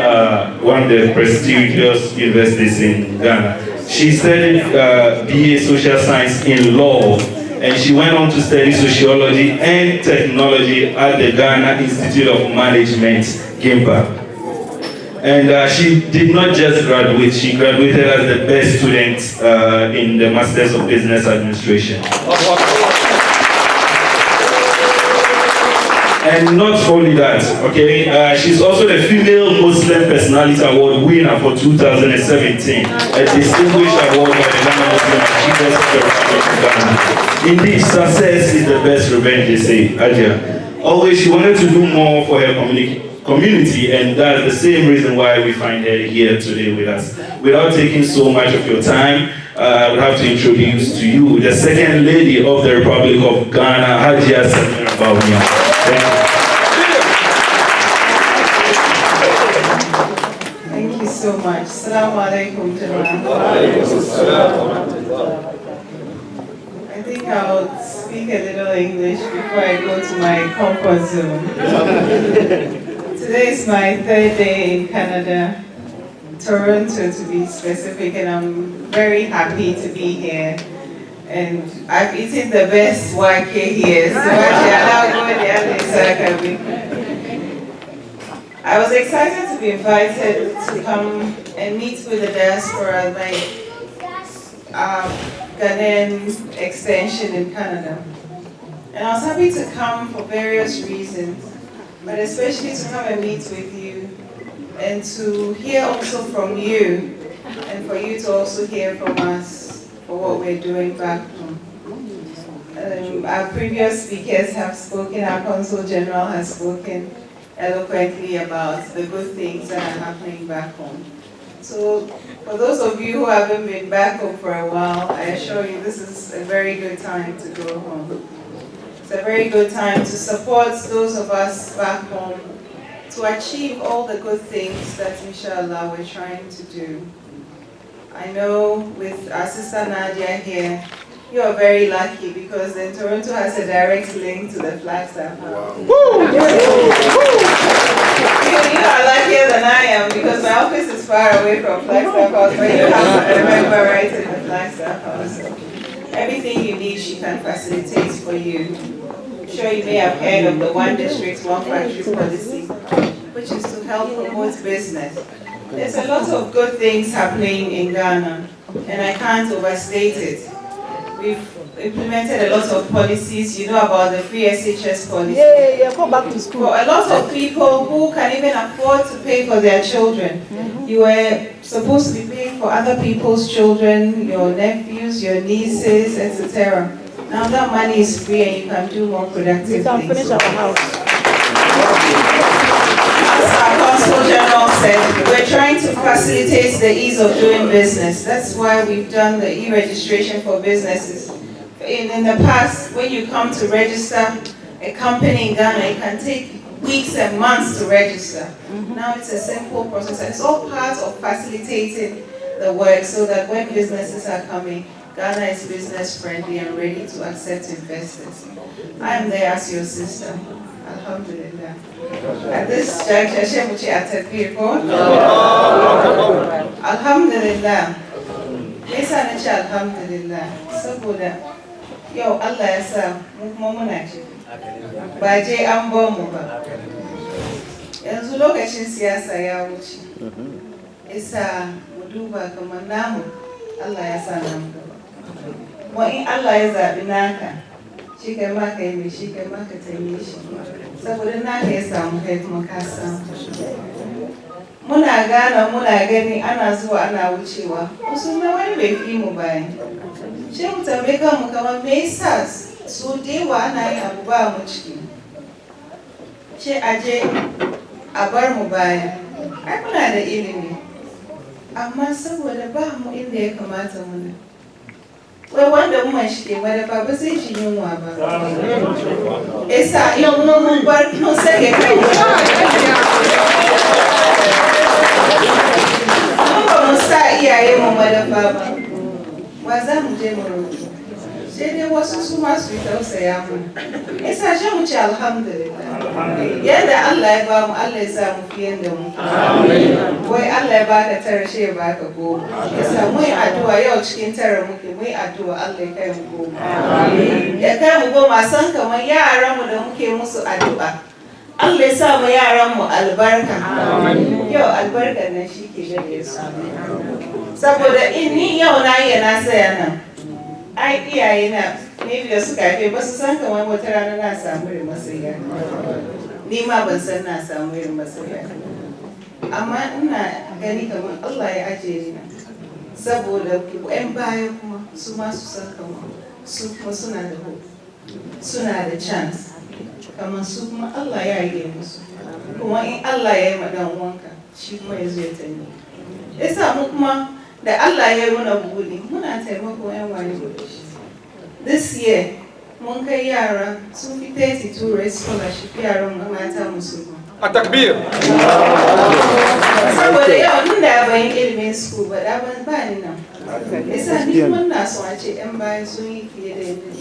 one of the prestigious universities in Ghana. She studied BA Social Science in Law, and she went on to study sociology and technology at the Ghana Institute of Management, GIMPA. And she did not just graduate, she graduated as the best student in the Masters of Business Administration. And not only that, okay, she's also the Female Muslim Personality Award winner for 2017, a distinguished award by the Ghana Muslim Achievers of the Republic of Ghana. Indeed, success is the best revenge, they say, Hajia. Always, she wanted to do more for her community, and that's the same reason why we find her here today with us. Without taking so much of your time, I would have to introduce to you the second lady of the Republic of Ghana, Hajia Samira Bawumia. Thank you so much. Assalamu alaikum, I think I'll speak a little English before I go to my comfort zone. Today is my third day in Canada, Toronto to be specific, and I'm very happy to be here. And I've eaten the best wake here, so I was excited to be invited to come and meet with the diaspora, like Ghanaian extension in Canada. And I was happy to come for various reasons, but especially to come and meet with you and to hear also from you, and for you to also hear from us for what we're doing back home. Our previous speakers have spoken, our Consul General has spoken eloquently about the good things that are happening back home. So for those of you who haven't been back home for a while, I assure you this is a very good time to go home. It's a very good time to support those of us back home to achieve all the good things that inshallah we're trying to do. I know with our sister Nadia here, you are very lucky because then Toronto has a direct link to the Flagstaff House. Wow. You are luckier than I am because my office is far away from Flagstaff House, but you have a member right in the Flagstaff House. Everything you need, she can facilitate for you. I'm sure you may have heard of the one district, one factory policy, which is to help promote business. There's a lot of good things happening in Ghana, and I can't overstate it. We've implemented a lot of policies. You know about the free SHS policy. Go back to school. For a lot of people who can even afford to pay for their children, you were supposed to be paying for other people's children, your nephews, your nieces, etc. Now that money is free and you can do more productive things. We can finish our house. As our Consul General said, we're trying to facilitate the ease of doing business. That's why we've done the e-registration for businesses. In the past, when you come to register a company in Ghana, it can take weeks and months to register. Now it's a simple process, and it's all part of facilitating the work so that when businesses are coming, Ghana is business friendly and ready to accept investors. I am there as your sister. Alhamdulillah. At this juncture, Shemuchi Atakbir. Alhamdulillah. Yasa nace alhamdulillah saboda yau Allah ya sa mu kuma muna ciki. Ba je an ba mu ba. Yanzu lokacin siyasa ya wuce. Isa mu duba kamar namu Allah ya sa namu gaba. Wa in Allah ya zabi naka shi kai ma kai mai shi kai ma ka tanye shi. Saboda naka ya samu kai kuma ka samu. Muna gana muna gani ana zuwa ana wucewa. Musulmai wani bai fi mu bayan. Shi mu tambaye kanmu kamar me yasa so da yawa ana yin abu ba mu ciki. Ce aje a bar mu baya. Ai muna da ilimi. Amma saboda ba mu inda ya kamata mu ne. Wai wanda mu shi ke madafa ba sai shi yunwa ba. Esa yau mun bar mun sake kai. Ba mu sa iyaye mu madafa ba. Wa za mu je mu roƙi. Sai dai wasu su ma su yi tausaya mu. Esa shi mu ce alhamdulillah. Yadda Allah ya ba mu, Allah ya sa mu fi yanda mu. Wai Allah ya baka tara shi ya baka goma. Esa mu yi addu'a yau cikin tara muke, mu yi addu'a Allah ya kai mu goma. Ya kai mu goma san kamar yaran mu da muke musu addu'a. Allah ya sa mu yaran mu albarka. Yau albarkar nan shi ke gare su. Saboda in ni yau na yi na saya nan. Ai iyaye na ne da suka haife ba su san kamar wata rana na samu irin masaya. Ni ma ban san na samu irin masaya. Amma ina gani kamar Allah ya ajiye ni nan. Saboda ƴan baya kuma su ma su san kamar su kuma suna da hope. Suna da chance. Kamar su kuma Allah ya yi musu. Kuma in Allah ya yi ma dan uwanka shi kuma ya zo ya tani. Yasa mu kuma da Allah ya yi muna buɗe muna taimako yan wani buɗe. This year mun kai yara sun fi 32 race scholarship yaran mata musulma. A takbir! Saboda yau tun da ban yi ilimin school ba da ban ba ni nan. Yasa ni kuma na so a ce yan bayan sun yi fiye da yadda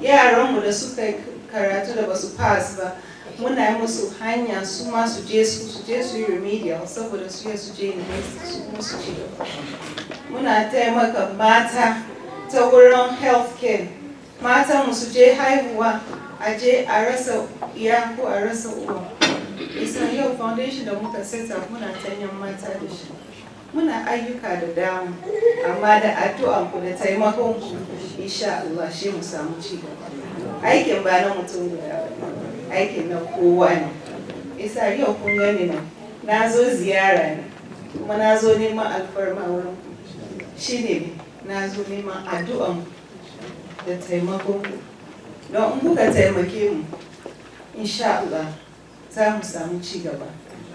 yaranmu da suka karatu da basu pass ba muna yi musu hanya su ma su je su yi remedial saboda su je university su kuma su ci gaba. Muna taimaka mata ta wurin healthcare. Mata mu su je haihuwa a je a rasa iya ko a rasa uwa. Isa yau foundation da muka set up muna tanyan mata da shi. Muna ayyuka da dama amma da addu'an ku da taimakon ku insha Allah shi mu samu ci gaba. Aikin ba na mutum guda ba. Aikin na kowa ne. Isa yau kun gani nan na zo ziyara ne kuma na zo neman alfarma wurin shi ne na zo neman addu'an da taimakon don in kuka taimake mu insha Allah za mu samu ci gaba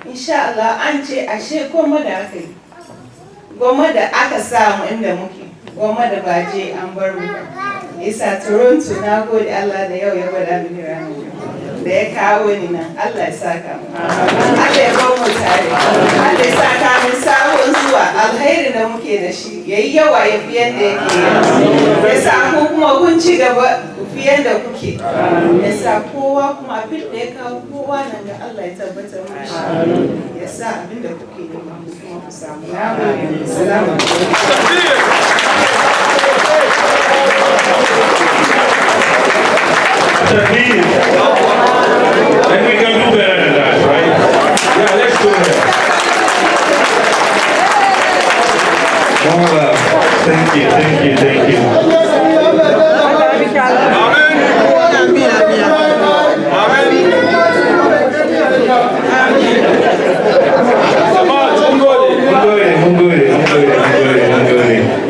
insha Allah an ce ashe goma da aka yi goma da aka samu inda muke goma da baje an bar mu isa Toronto na gode Allah da yau ya gwada mini ranar da ya kawo ni nan Allah ya saka mu Allah ya ba mu tare Allah ya saka mu sabon zuwa alheri da muke da shi yayi yawa ya fi yanda yake ya sa ku kuma kun ci gaba fi yanda kuke ya sa kowa kuma abin da ya kawo kowa nan da Allah ya tabbatar mu shi ya sa abin da kuke nema kuma ku samu na gode assalamu And we can do better than that, right? Yeah, let's do it. More love. Thank you, thank you, thank you.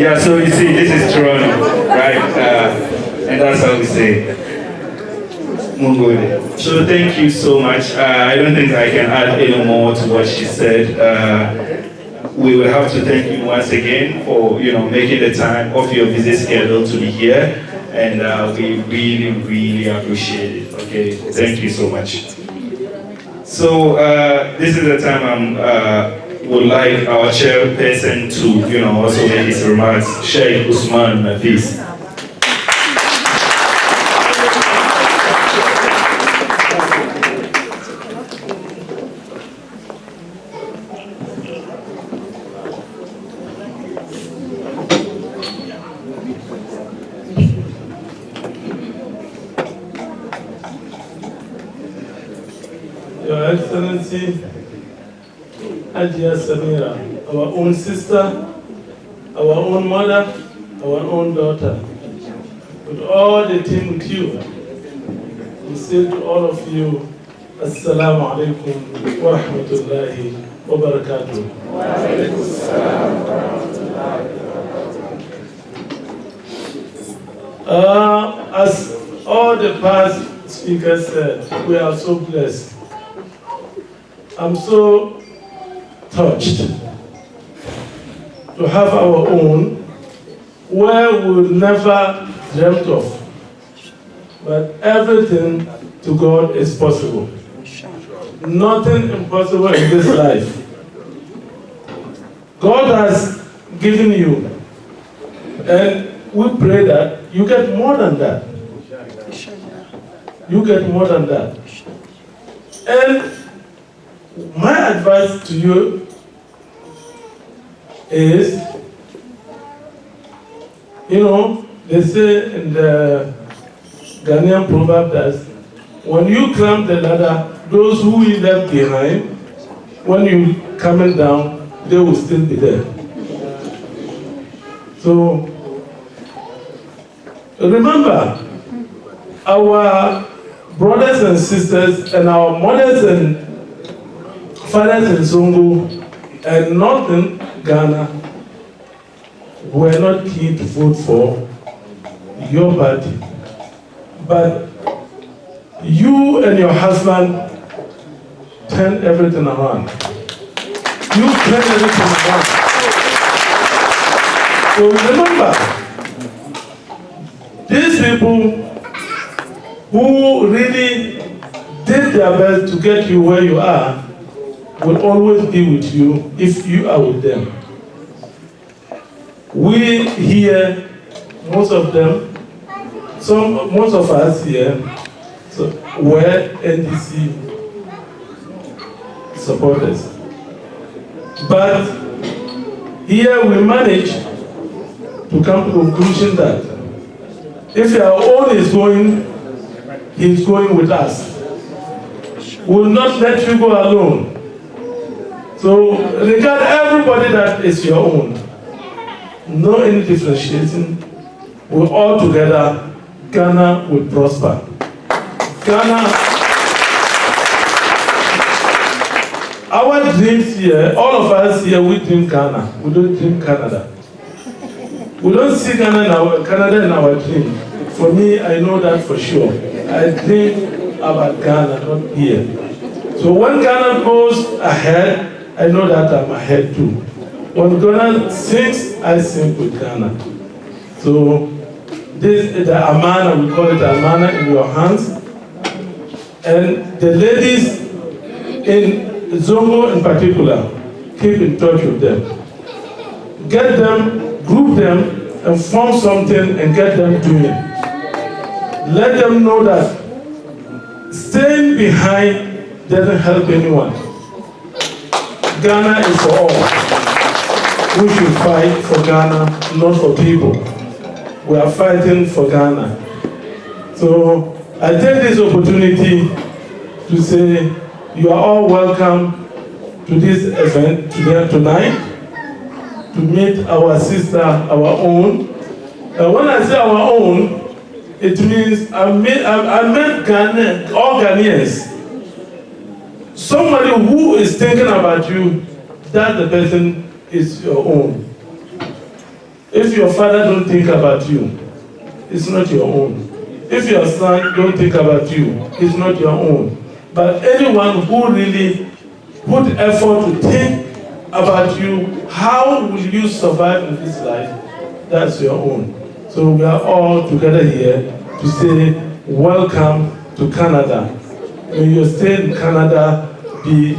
Yeah, so you see, this is Toronto, right? And that's how we say Mungole. So thank you so much. I don't think I can add any more to what she said. We will have to thank you once again for making the time of your busy schedule to be here, and we really, really appreciate it. Okay, thank you so much. So this is the time would like our chairperson to also make his remarks. Sheikh Usman Nafis. Your Excellency, Hajia Samira, our own sister, our own mother, our own daughter, with all the team with you, we say to all of you, Assalamu alaikum wa rahmatullahi wa barakatuh. Wa alaikum assalam wa rahmatullahi wa barakatuh. As all the past speakers said, we are so blessed. I'm so touched to have our own where we never dreamt of. But everything to God is possible. Nothing impossible in this life. God has given you, and we pray that you get more than that. You get more than that. And my advice to you is, they say in the Ghanaian proverb that when you climb the ladder, those who you left behind, when you coming down, they will still be there. So remember, our brothers and sisters and our mothers and fathers in Zongo and northern Ghana were not keen to vote for your party. But you and your husband turned everything around. You turned everything around. So remember, these people who really did their best to get you where you are will always be with you if you are with them. We here, most of them, most of us here, were NDC supporters. But here we managed to come to the conclusion that if our own is going, he's going with us. We will not let you go alone. So regard everybody that is your own. No any differentiation. We're all together. Ghana will prosper. Ghana our dreams here, all of us here, we dream Ghana. We don't dream Canada. We don't see Canada in our dream. For me, I know that for sure. I dream about Ghana, not here. So when Ghana goes ahead, I know that I'm ahead too. When Ghana sings, I sing with Ghana. So this is the amana, we call it amana, in your hands. And the ladies in Zongo in particular, keep in touch with them. Get them, group them, and form something and get them doing. Let them know that staying behind doesn't help anyone. Ghana is for all. We should fight for Ghana, not for people. We are fighting for Ghana. So I take this opportunity to say you are all welcome to this event tonight to meet our sister, our own. And when I say our own, it means I met Ghana, all Ghanaians. Somebody who is thinking about you, that the person is your own. If your father don't think about you, it's not your own. If your son don't think about you, it's not your own. But anyone who really put effort to think about you, how will you survive in this life, that's your own. So we are all together here to say welcome to Canada. May your stay in Canada be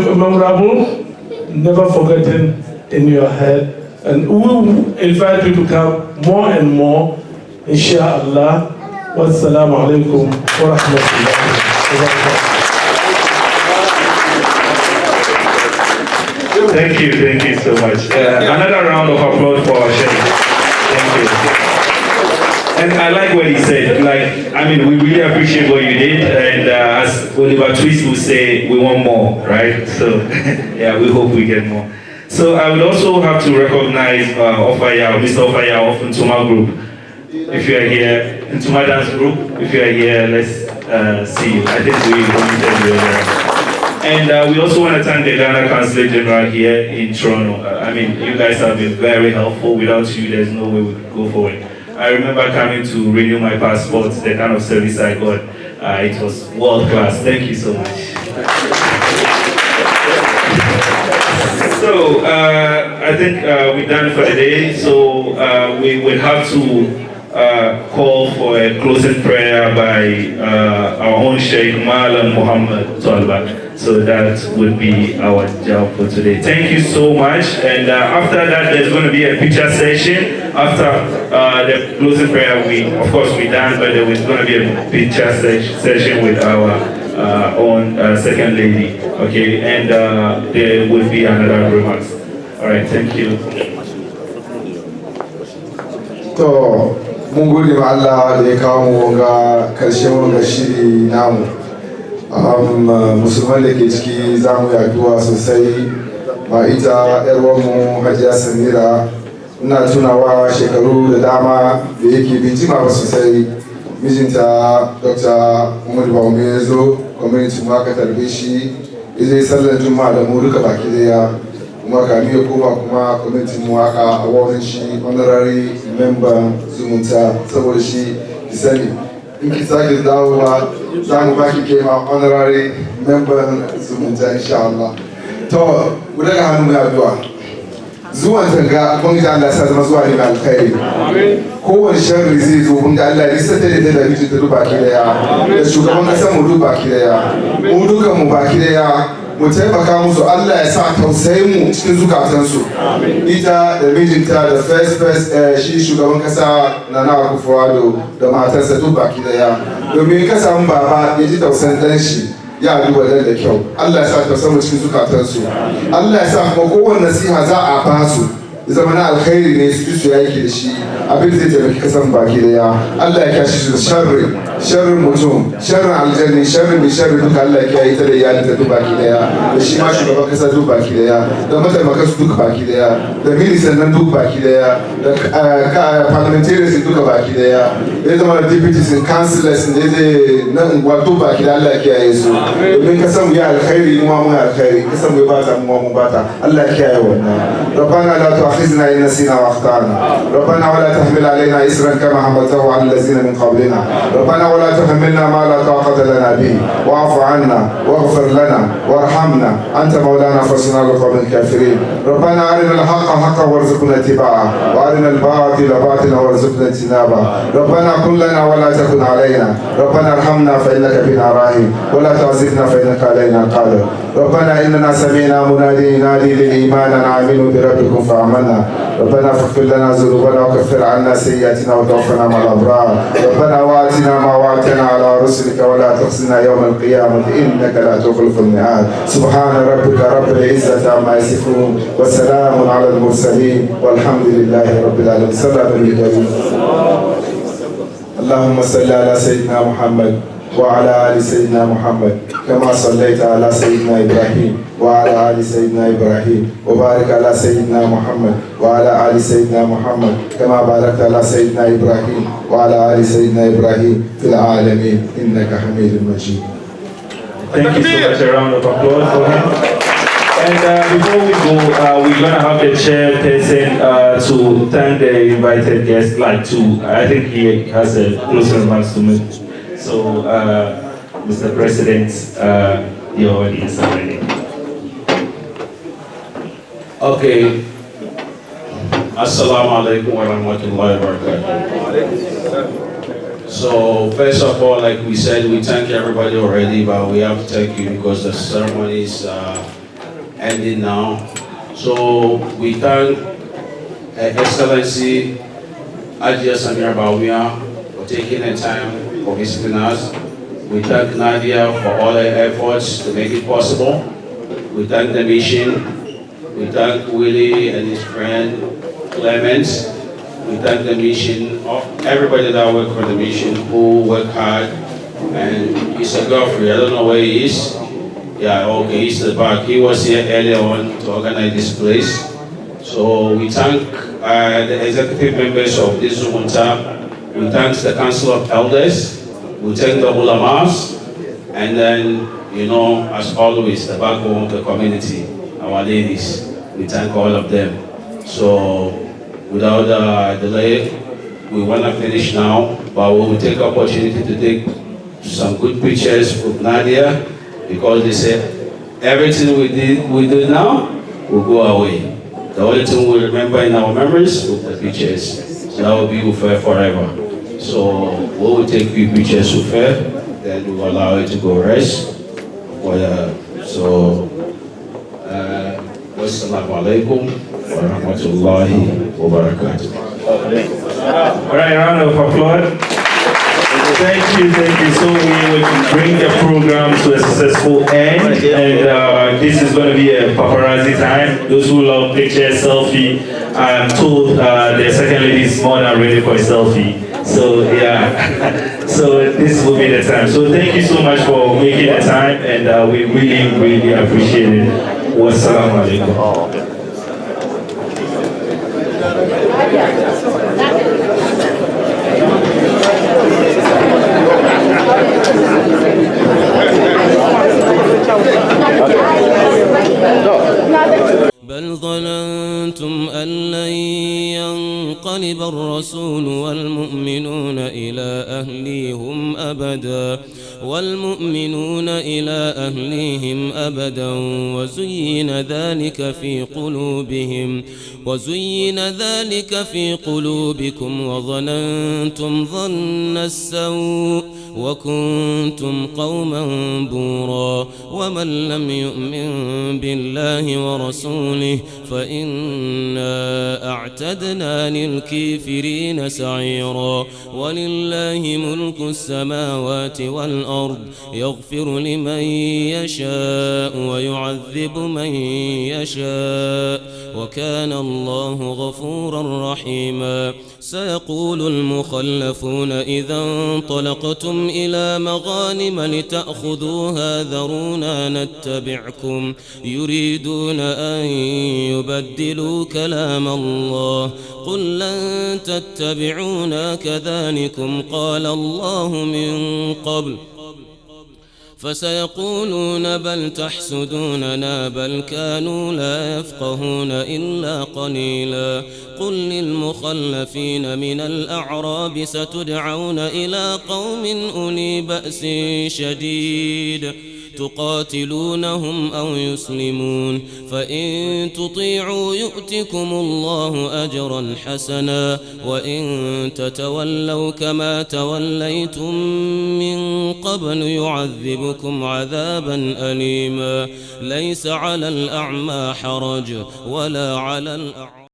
memorable, never forgotten in your head. And we will invite you to come more and more, inshallah. Wassalamu alaikum wa rahmatullahi wa barakatuh. Thank you so much. Another round of applause for our Sheikh. Thank you. And I like what he said. We really appreciate what you did. And as Oliver Twist will say, we want more, right? So, yeah, we hope we get more. So I would also have to recognize Ofaya, Mr. Ofaya of Ntuma Group. If you are here, Ntuma Dance Group, if you are here, let's see you. I think we said you there. And we also want to thank the Ghana Consulate General here in Toronto. You guys have been very helpful. Without you, there's no way we could go forward. I remember coming to renew my passport, the kind of service I got. It was world class. Thank you so much. So, I think we're done for the day. So, we will have to call for a closing prayer by our own Sheikh Malam Muhammad Talba. So that would be our job for today. Thank you so much. And after that, there's going to be a picture session. After the closing prayer, of course we're done, but there is going to be a picture session with our own second lady. Okay, and there will be another remarks. All right, thank you. To mun gode ma Allah da ya kawo mu ga karshen wannan shiri namu. Musulman da ke ciki za mu yi addu'a sosai ma ita yar uwanmu Hajia Samira. Ina tunawa shekaru da dama da yake bai jima ba sosai mijinta Dr. Bawumia ya zo community mu aka tarbe shi ya zai sallar juma'a da mu duka baki daya kuma kami ya koma kuma community mu aka awardin shi honorary member Zumunta saboda shi ki sani in ki sake dawowa za mu baki ke ma honorary member Zumunta insha Allah. To mu daga hannu mai addu'a zuwan tanga kun ga Allah sa zama zuwa ne mai alkhairi. Kowane sharri zai zo kun ga Allah ya sata da mijin ta duba ki daya da shugaban kasar mu duba ki daya mu dukan mu baki daya mu taimaka musu Allah ya sa tausayin mu cikin zukatansu. Ita da mijinta da first shi shugaban kasa Nana Akufo-Addo da matarsa duk baki daya domin ka samu baba ya ji tausayin dan shi ya duba dan da kyau. Allah ya sa tausayin mu cikin zukatansu. Allah ya sa kuma kowanne nasiha za a ba su zama na alkhairi ne su yake da shi abin da zai taimaki kasan baki daya. Allah ya kashi su da sharri sharrin mutum, sharrin aljanni, sharrin mai sharri duka Allah ya kiyaye ta da iyalinta duk baki daya, da shi ma shugaban kasa duk baki daya, da mataimakan su duk baki daya, da ministan nan duk baki daya, da parliamentarians duka baki daya, ya zama da deputies and councillors da zai na unguwa duk baki daya Allah ya kiyaye su. Domin kasan mu ya alkhairi mu ma mun alkhairi, kasan mu ya bata mu ma mun bata, Allah ya kiyaye wannan. ربنا لا تؤاخذنا إن نسينا وأخطأنا ربنا ولا تحمل علينا إسرا كما حملته على الذين من قبلنا ربنا ولا تحملنا ما لا طاقة لنا به واعف عنا واغفر لنا وارحمنا أنت مولانا فانصرنا على القوم الكافرين ربنا أرنا الحق حقا وارزقنا اتباعه وأرنا الباطل باطلا وارزقنا اجتنابه ربنا كن لنا ولا تكن علينا ربنا ارحمنا فإنك بنا راهب ولا تعذبنا فإنك علينا قادر ربنا إننا سمعنا منادي ينادي للإيمان أن آمنوا بربكم فآمنا ربنا فاغفر لنا ذنوبنا وكفر عنا سيئاتنا وتوفنا مع الأبرار ربنا وآتنا ما وعدتنا على رسلك ولا تخزنا يوم القيامة إنك لا تخلف الميعاد سبحان ربك رب العزة عما يصفون وسلام على المرسلين والحمد لله رب العالمين صلى الله عليه وسلم اللهم صل على سيدنا محمد وعلى آل سيدنا محمد كما صليت على سيدنا إبراهيم وعلى آل سيدنا إبراهيم وبارك على سيدنا محمد وعلى آل سيدنا محمد كما باركت على سيدنا إبراهيم وعلى آل سيدنا إبراهيم في العالمين إنك حميد مجيد. Thank you so much. A round of applause for him. And before we go, we're gonna have the chairperson to thank the invited guests. I think he has a closing remarks to make. So, Mr. President, your audience are ready. Okay. Assalamu alaikum wa rahmatullahi wa barakatuh. So, first of all, like we said, we thank everybody already, but we have to thank you because the ceremony is ending now. So, we thank Her Excellency Hajia Samira Bawumia for taking the time for visiting us. We thank Nadia for all her efforts to make it possible. We thank the mission. We thank Willie and his friend Clement. We thank the mission, everybody that worked for the mission who worked hard. And he's a Godfrey, I don't know where he is. Yeah, okay, he's the back. He was here earlier on to organize this place. So we thank the executive members of this Zumunta. We thank the Council of Elders. We thank the ulamas. And then, you know, as always, the backbone of the community, our ladies. We thank all of them. So, without delay, we want to finish now, but we will take opportunity to take some good pictures with Nadia, because they said everything we do now will go away. The only thing we'll remember in our memories with the pictures. So that will be with her forever. So we will take few pictures with her, then we will allow her to go rest. Wassalamu alaikum wa rahmatullahi wa barakatuh. All right, round of applause. Thank you. So we will bring the program to a successful end, and this is going to be a paparazzi time. Those who love pictures, selfie, I'm told the second lady is more than ready for a selfie. So yeah, so this will be the time. So thank you so much for making the time, and we really appreciate it. Wassalamu alaikum. بل ظننتم أن لن ينقلب الرسول والمؤمنون إلى أهليهم أبدا وزين ذلك في قلوبكم وظننتم ظن السوء وكنتم قوما بورا ومن لم يؤمن بالله ورسوله فإنا أعتدنا للكافرين سعيرا ولله ملك السماوات والأرض يغفر لمن يشاء ويعذب من يشاء وكان الله غفورا رحيما سيقول المخلفون إذا انطلقتم إلى مغانم لتأخذوها ذرونا نتبعكم يريدون أن يبدلوا كلام الله قل لن تتبعونا كذلكم قال الله من قبل فسيقولون بل تحسدوننا بل كانوا لا يفقهون إلا قليلا قل للمخلفين من الأعراب ستدعون إلى قوم أولي بأس شديد تقاتلونهم أو يسلمون فإن تطيعوا يؤتكم الله أجرا حسنا وإن تتولوا كما توليتم من قبل يعذبكم عذابا أليما ليس على الأعمى حرج ولا على الأعرج